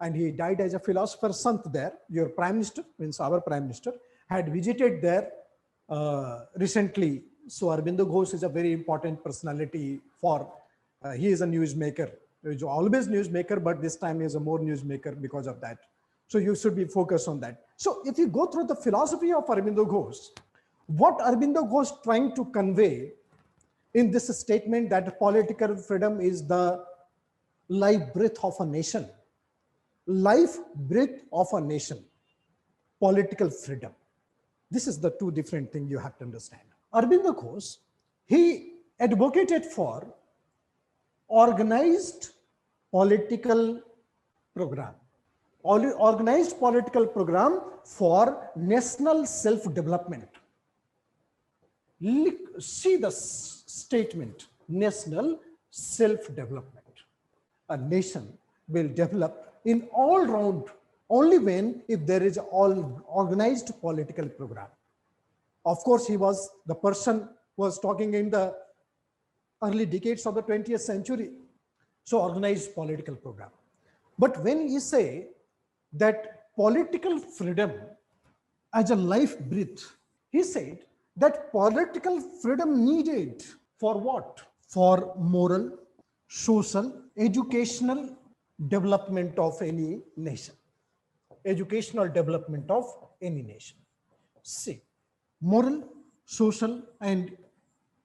S1: and he died as a philosopher sant there. Your prime minister, means our prime minister, had visited there recently. So Aurobindo Ghosh is a very important personality for, he is a newsmaker. He is always newsmaker, but this time he is a more newsmaker because of that. So you should be focused on that. So if you go through the philosophy of Aurobindo Ghosh, what Aurobindo Ghosh trying to convey in this statement that political freedom is the life breath of a nation. Life breath of a nation. Political freedom. This is the two different things you have to understand. Aurobindo Ghosh, he advocated for organized political program. Organized political program for national self-development. See the statement, national self-development. A nation will develop in all round only when if there is all organized political program. Of course, he was the person who was talking in the early decades of the 20th century. So organized political program. But when you say that political freedom as a life breath, he said that political freedom needed for what? For moral, social, educational development of any nation. Educational development of any nation. See, moral, social, and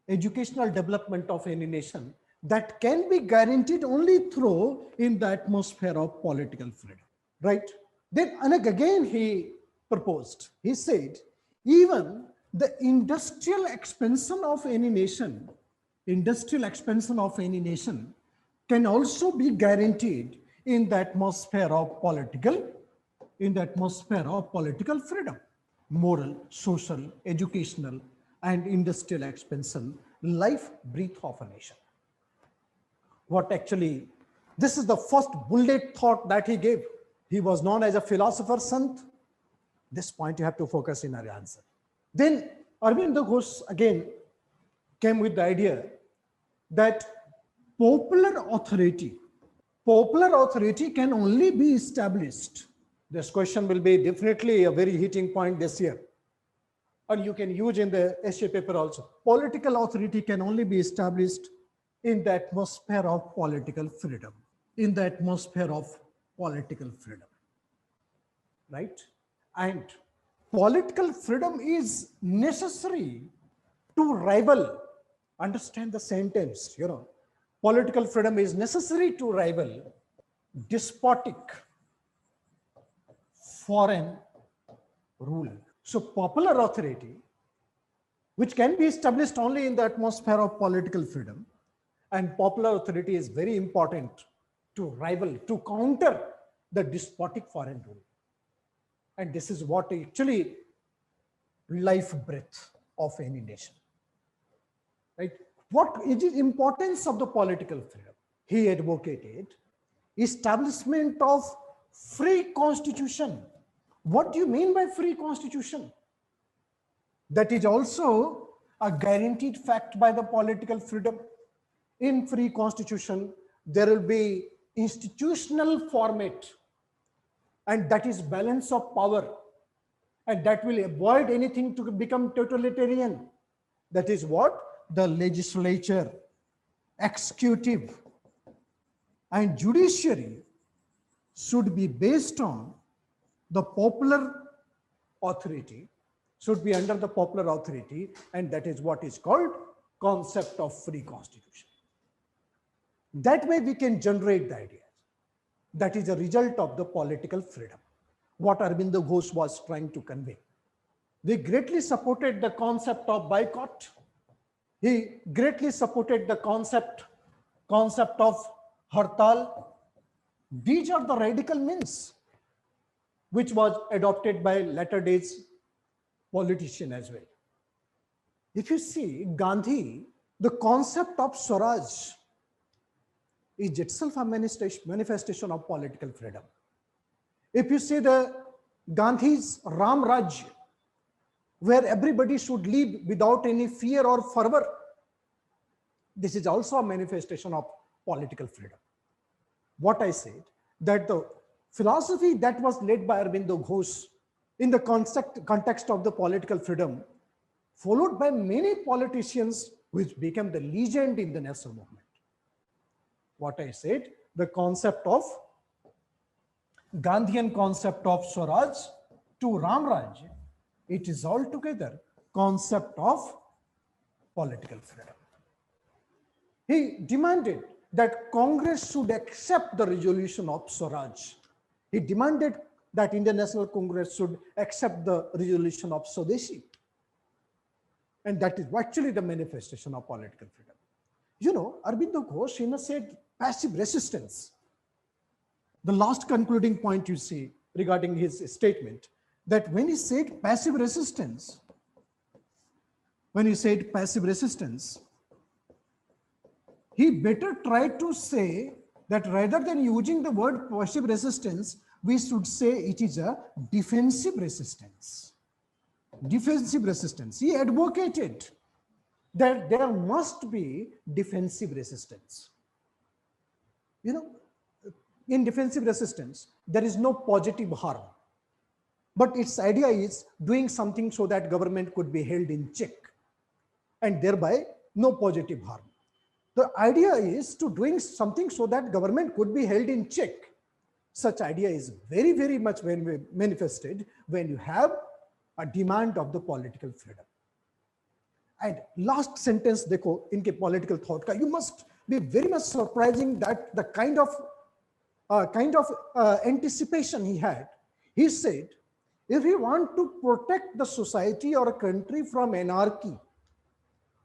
S1: educational development of any nation that can be guaranteed only through in the atmosphere of political freedom, right? Then again he proposed, he said, even the industrial expansion of any nation can also be guaranteed in the atmosphere of political freedom. Moral, social, educational, and industrial expansion, life breath of a nation. What actually, this is the first bullet thought that he gave. He was known as a philosopher sant. This point you have to focus in our answer. Then Aurobindo Ghosh again came with the idea that popular authority can only be established. This question will be definitely a very hitting point this year, and you can use in the essay paper also. Political authority can only be established in the atmosphere of political freedom. Right? And political freedom is necessary to rival. Understand the sentence, Political freedom is necessary to rival despotic foreign rule. So popular authority, which can be established only in the atmosphere of political freedom, and popular authority is very important to rival, to counter the despotic foreign rule. And this is what actually life breath of any nation, right? What is the importance of the political freedom? He advocated establishment of free constitution. What do you mean by free constitution? That is also a guaranteed fact by the political freedom. In free constitution, there will be institutional format, and that is balance of power, and that will avoid anything to become totalitarian. That is what the legislature, executive, and judiciary should be based on the popular authority, should be under the popular authority, and that is what is called concept of free constitution. That way we can generate the ideas. That is a result of the political freedom, what Aurobindo Ghosh was trying to convey. They greatly supported the concept of boycott. He greatly supported the concept of hartal. These are the radical means which was adopted by latter days politician as well. If you see Gandhi, the concept of Swaraj is itself a manifestation of political freedom. If you see the Gandhi's Ram Raj, where everybody should live without any fear or fervor, this is also a manifestation of political freedom. What I said, that the philosophy that was led by Aurobindo Ghosh in the context of the political freedom, followed by many politicians which became the legend in the national movement. What I said, the concept of Gandhian concept of Swaraj to Ram Raj, it is altogether concept of political freedom. He demanded that Congress should accept the resolution of Swaraj. He demanded that Indian National Congress should accept the resolution of Swadeshi. And that is actually the manifestation of political freedom. You know, Aurobindo Ghosh said passive resistance. The last concluding point you see regarding his statement, that when he said passive resistance, he better tried to say that rather than using the word passive resistance, we should say it is a defensive resistance. Defensive resistance. He advocated that there must be defensive resistance. You know, in defensive resistance, there is no positive harm. But its idea is doing something so that government could be held in check and thereby no positive harm. The idea is to doing something so that government could be held in check. Such idea is very, very much manifested when you have a demand of the political freedom. And last sentence, dekho, inke political thought ka, you must be very much surprising that the kind of anticipation he had. He said, if we want to protect the society or a country from anarchy,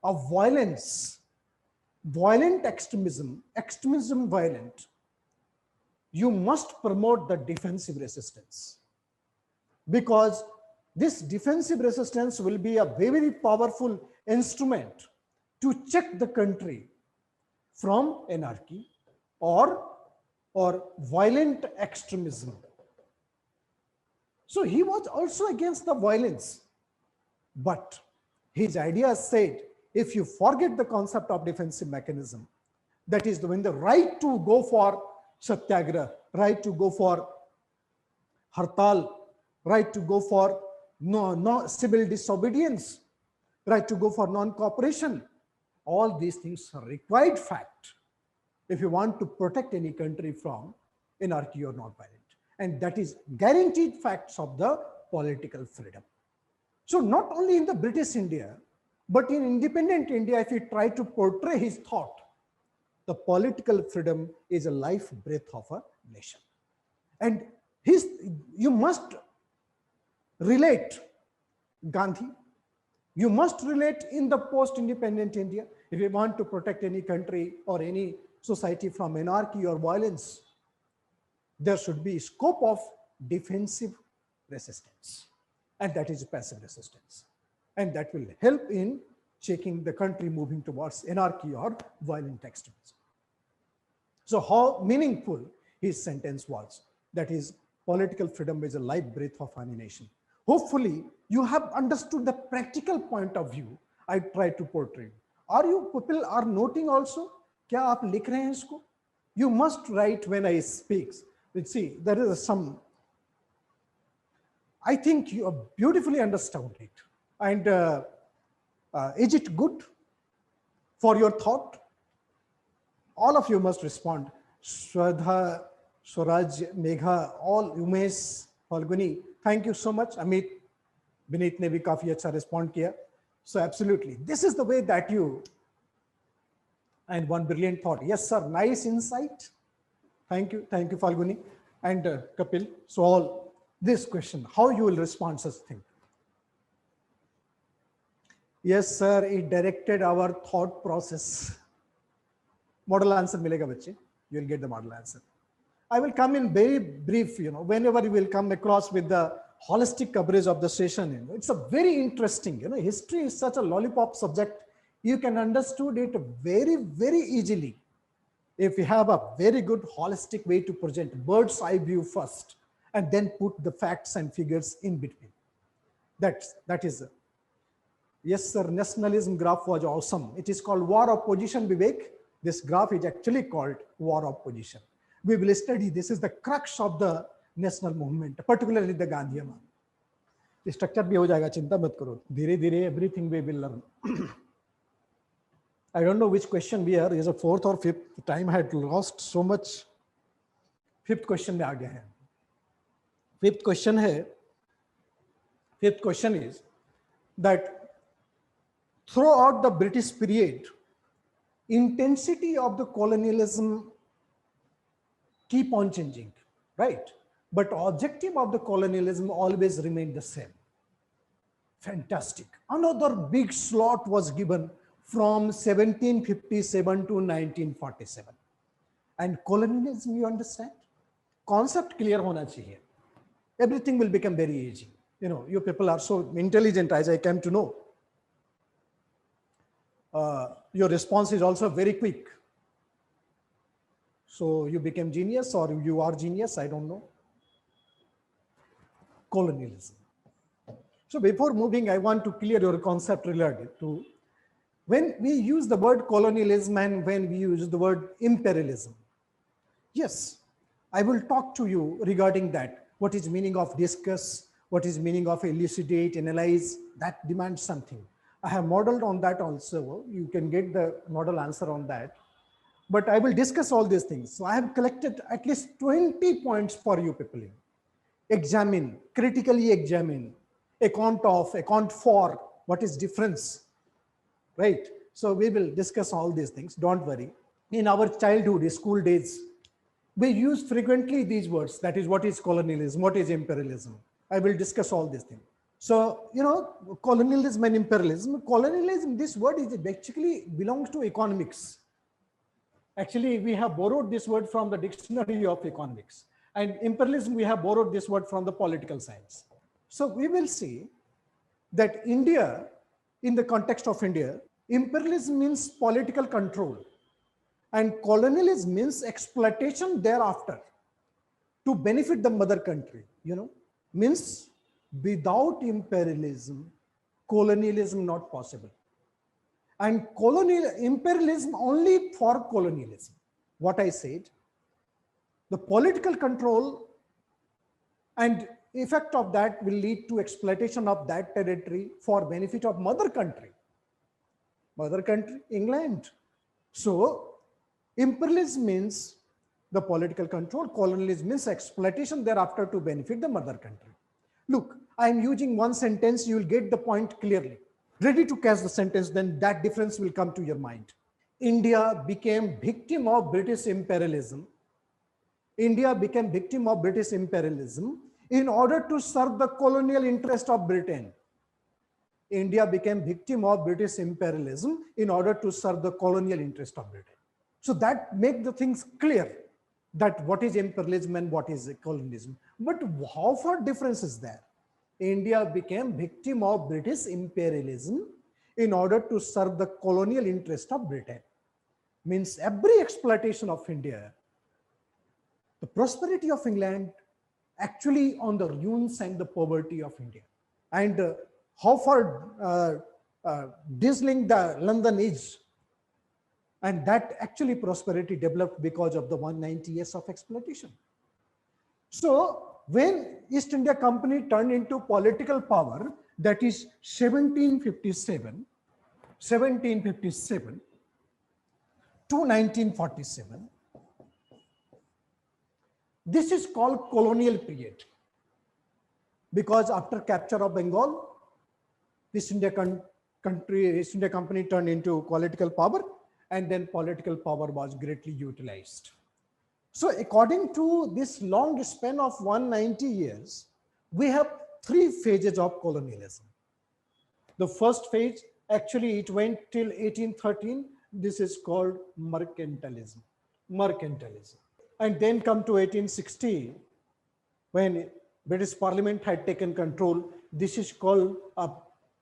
S1: of violence, violent extremism, violent, you must promote the defensive resistance. Because this defensive resistance will be a very powerful instrument to check the country from anarchy or violent extremism. So he was also against the violence, but his idea said, if you forget the concept of defensive mechanism, that is when the right to go for satyagraha, right to go for hartal, right to go for no civil disobedience, right to go for non-cooperation, all these things are required fact if you want to protect any country from anarchy or non-violent. And that is guaranteed facts of the political freedom. So not only in the British India, but in independent India, if he tried to portray his thought, the political freedom is a life breath of a nation. And you must relate Gandhi, you must relate in the post-independent India. If you want to protect any country or any society from anarchy or violence, there should be scope of defensive resistance. And that is passive resistance. And that will help in checking the country moving towards anarchy or violent extremism. So how meaningful his sentence was, that is, political freedom is a life breath of any nation. Hopefully, you have understood the practical point of view I try to portray. Are you people are noting also? क्या आप लिख रहे हैं इसको? You must write when I speak. Let's see, there is some. I think you have beautifully understood it. And is it good for your thought? All of you must respond. Shraddha, Swaraj, Megha, all Umesh, Falguni, thank you so much. Amit, Vineet ne bhi kafi acha respond kiya. So absolutely, this is the way that you And one brilliant thought. Yes, sir. Nice insight. Thank you. Thank you, Falguni and Kapil. So all this question, how you will respond such thing? Yes, sir. It directed our thought process. Model answer milega bachche. You will get the model answer. I will come in very brief, whenever you will come across with the holistic coverage of the session, it's a very interesting, history is such a lollipop subject. You can understood it very, very easily if you have a very good holistic way to present bird's eye view first and then put the facts and figures in between. That is, yes, sir, nationalism graph was awesome. It is called war of position, Vivek. This graph is actually called war of position. We will study, this is the crux of the national movement, particularly the Gandhian. Structure bhi ho jayega, chinta mat karo. Dheere dheere everything we will learn. I don't know which question we are. Is a fourth or fifth. Time had lost so much. Fifth question में आ गया है. Fifth question है. Fifth question is that throughout the British period, intensity of the colonialism keep on changing, right? But objective of the colonialism always remained the same. Fantastic. Another big slot was given from 1757 to 1947. And colonialism, you understand? Concept clear hona chahiye. Everything will become very easy. You people are so intelligent, as I came to know. Your response is also very quick. So you became genius or you are genius, I don't know. Colonialism. So before moving, I want to clear your concept related to when we use the word colonialism and when we use the word imperialism. Yes, I will talk to you regarding that. What is meaning of discuss? What is meaning of elucidate, analyze? That demands something. I have modeled on that also. You can get the model answer on that. But I will discuss all these things. So I have collected at least 20 points for you people. Examine, critically examine, account for, what is difference, right? So we will discuss all these things, don't worry. In our childhood, school days, we use frequently these words, that is what is colonialism, what is imperialism. I will discuss all these things. So, colonialism and imperialism, this word is basically belongs to economics. Actually, we have borrowed this word from the dictionary of economics, and imperialism, we have borrowed this word from the political science. So we will see that India, in the context of India, imperialism means political control and colonialism means exploitation thereafter to benefit the mother country, means without imperialism, colonialism not possible. And imperialism only for colonialism. What I said, the political control and effect of that will lead to exploitation of that territory for benefit of mother country, England. So imperialism means the political control, colonialism means exploitation thereafter to benefit the mother country. Look, I am using one sentence, you will get the point clearly. Ready to catch the sentence, then that difference will come to your mind. India became victim of British imperialism. India became victim of British imperialism in order to serve the colonial interest of Britain. India became victim of British imperialism in order to serve the colonial interest of Britain. So that makes the things clear that what is imperialism and what is colonialism. But how far difference is there? India became victim of British imperialism in order to serve the colonial interest of Britain. Means every exploitation of India, the prosperity of England actually on the ruins and the poverty of India. And how far dazzling the London is. And that actually prosperity developed because of the 190 years of exploitation. So when East India Company turned into political power, that is 1757 to 1947, this is called colonial period, because after capture of Bengal, East India Company turned into political power, and then political power was greatly utilized. So according to this long span of 190 years, we have three phases of colonialism. The first phase, actually it went till 1813. This is called mercantilism. Mercantilism. And then come to 1860, when British Parliament had taken control. This is called a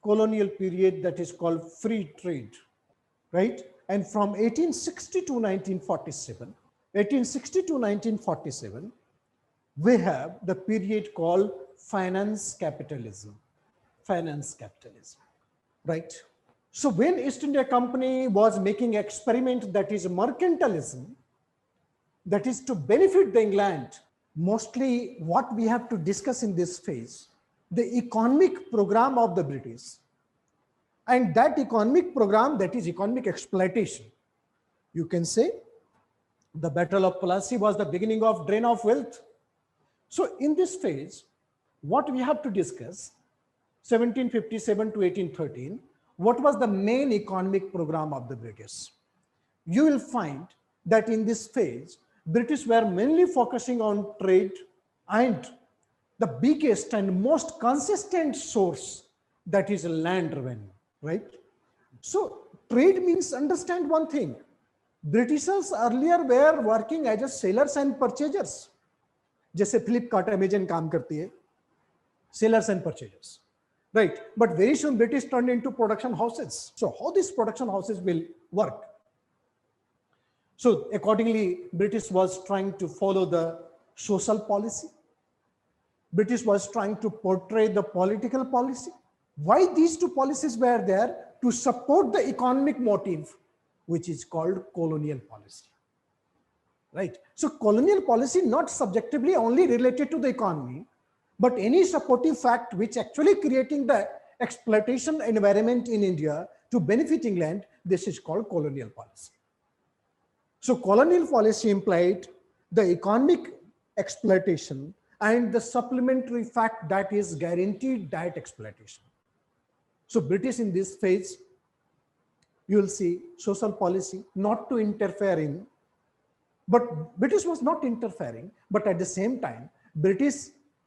S1: colonial period that is called free trade, right? And from 1860 to 1947, 1860 to 1947, we have the period called finance capitalism. Finance capitalism, right? So when East India Company was making experiment, that is mercantilism, that is to benefit the England, mostly what we have to discuss in this phase, the economic program of the British. And that economic program, that is economic exploitation. You can say the Battle of Plassey was the beginning of drain of wealth. So in this phase, what we have to discuss, 1757 to 1813, what was the main economic program of the British? You will find that in this phase, British were mainly focusing on trade, and the biggest and most consistent source, that is land revenue, right? So trade means, understand one thing, Britishers earlier were working as a sellers and purchasers. जैसे Flipkart Amazon काम करती है, sellers and purchasers, right? But very soon British turned into production houses. So how these production houses will work? So accordingly, British was trying to follow the social policy. British was trying to portray the political policy. Why these two policies were there? To support the economic motive, which is called colonial policy. Right? So colonial policy not subjectively only related to the economy, but any supportive fact which actually creating the exploitation environment in India to benefit England, this is called colonial policy. So colonial policy implied the economic exploitation and the supplementary fact that is guaranteed that exploitation. So British in this phase, you will see social policy not to interfere in, but British was not interfering, but at the same time, British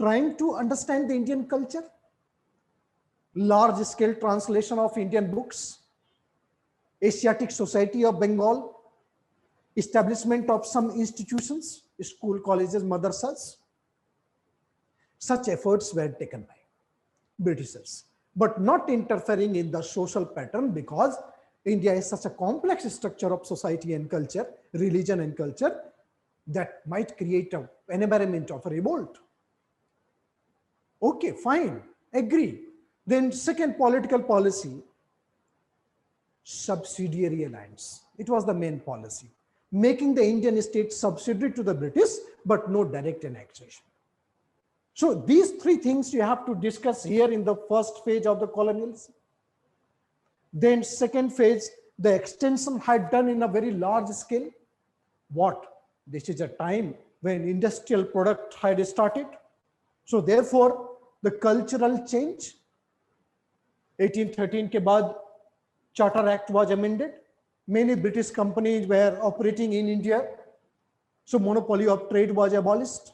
S1: trying to understand the Indian culture, large scale translation of Indian books, Asiatic Society of Bengal, establishment of some institutions, school, colleges, madrasas. Such efforts were taken by Britishers, but not interfering in the social pattern, because India is such a complex structure of society and culture, religion and culture, that might create an environment of a revolt. Okay, fine, agree. Then second political policy, subsidiary alliance. It was the main policy, making the Indian state subsidiary to the British, but no direct annexation. So these three things you have to discuss here in the first phase of the colonialism. Then second phase, the extension had done in a very large scale. What? This is a time when industrial product had started. So therefore, the cultural change, 1813 के बाद Charter Act was amended. Many British companies were operating in India. So monopoly of trade was abolished.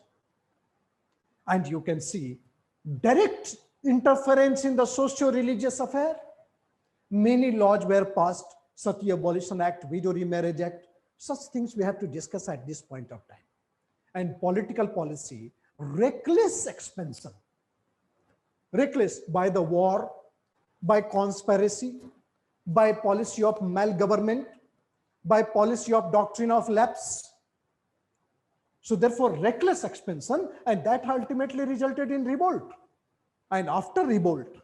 S1: And you can see direct interference in the socio-religious affair. Many laws were passed, Sati Abolition Act, Widow Remarriage Act. Such things we have to discuss at this point of time. And political policy, reckless expansion. Reckless by the war, by conspiracy, by policy of malgovernment, by policy of doctrine of lapse. So therefore, reckless expansion, and that ultimately resulted in revolt. And after revolt,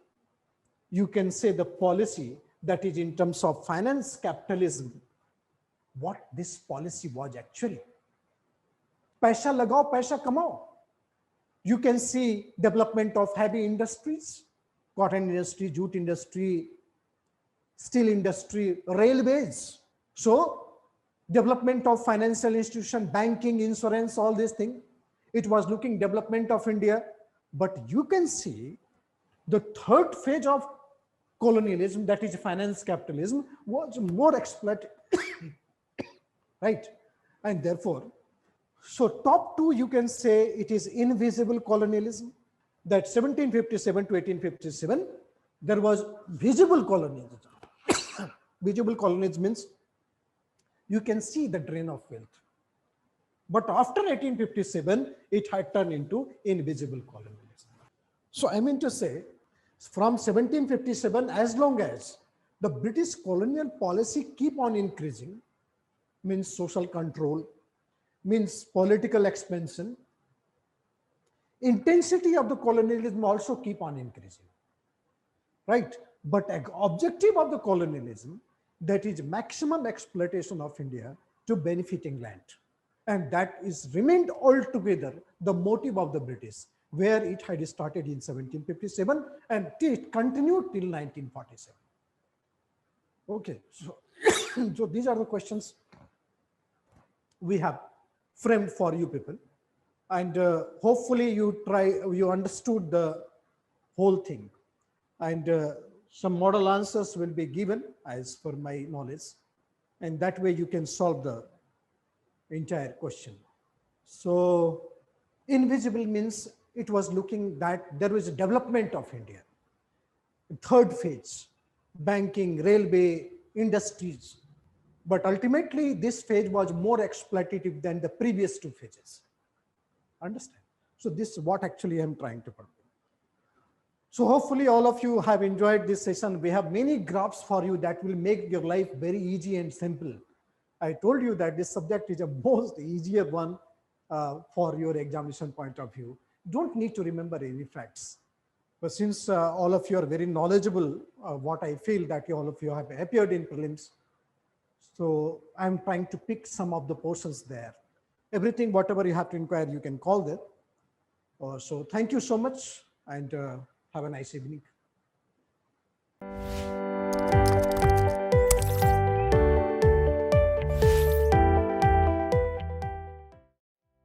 S1: you can say the policy that is in terms of finance capitalism, what this policy was actually. Paisa lagao, paisa kamao. You can see development of heavy industries, cotton industry, jute industry, steel industry, railways. So development of financial institution, banking, insurance, all these things. It was looking development of India. But you can see the third phase of colonialism, that is finance capitalism, was more exploitative. right? And therefore, so top two, you can say it is invisible colonialism. That 1757 to 1857, there was visible colonialism. Visible colonialism means you can see the drain of wealth. But after 1857, it had turned into invisible colonialism. So I mean to say, from 1757, as long as the British colonial policy keep on increasing, means social control, means political expansion, intensity of the colonialism also keep on increasing, right? But objective of the colonialism, that is maximum exploitation of India to benefit England. And that is remained altogether the motive of the British, where it had started in 1757 and it continued till 1947. Okay, so, so these are the questions we have framed for you people. And hopefully you understood the whole thing. And some model answers will be given as per my knowledge. And that way you can solve the entire question. So invisible means it was looking that there was a development of India. Third phase, banking, railway, industries. But ultimately this phase was more exploitative than the previous two phases. Understand? So this is what actually I'm trying to put. So hopefully all of you have enjoyed this session. We have many graphs for you that will make your life very easy and simple. I told you that this subject is a most easier one for your examination point of view. Don't need to remember any facts. But since all of you are very knowledgeable, what I feel that all of you have appeared in prelims, so I'm trying to pick some of the portions there. Everything, whatever you have to inquire, you can call there. So thank you so much and have a nice evening.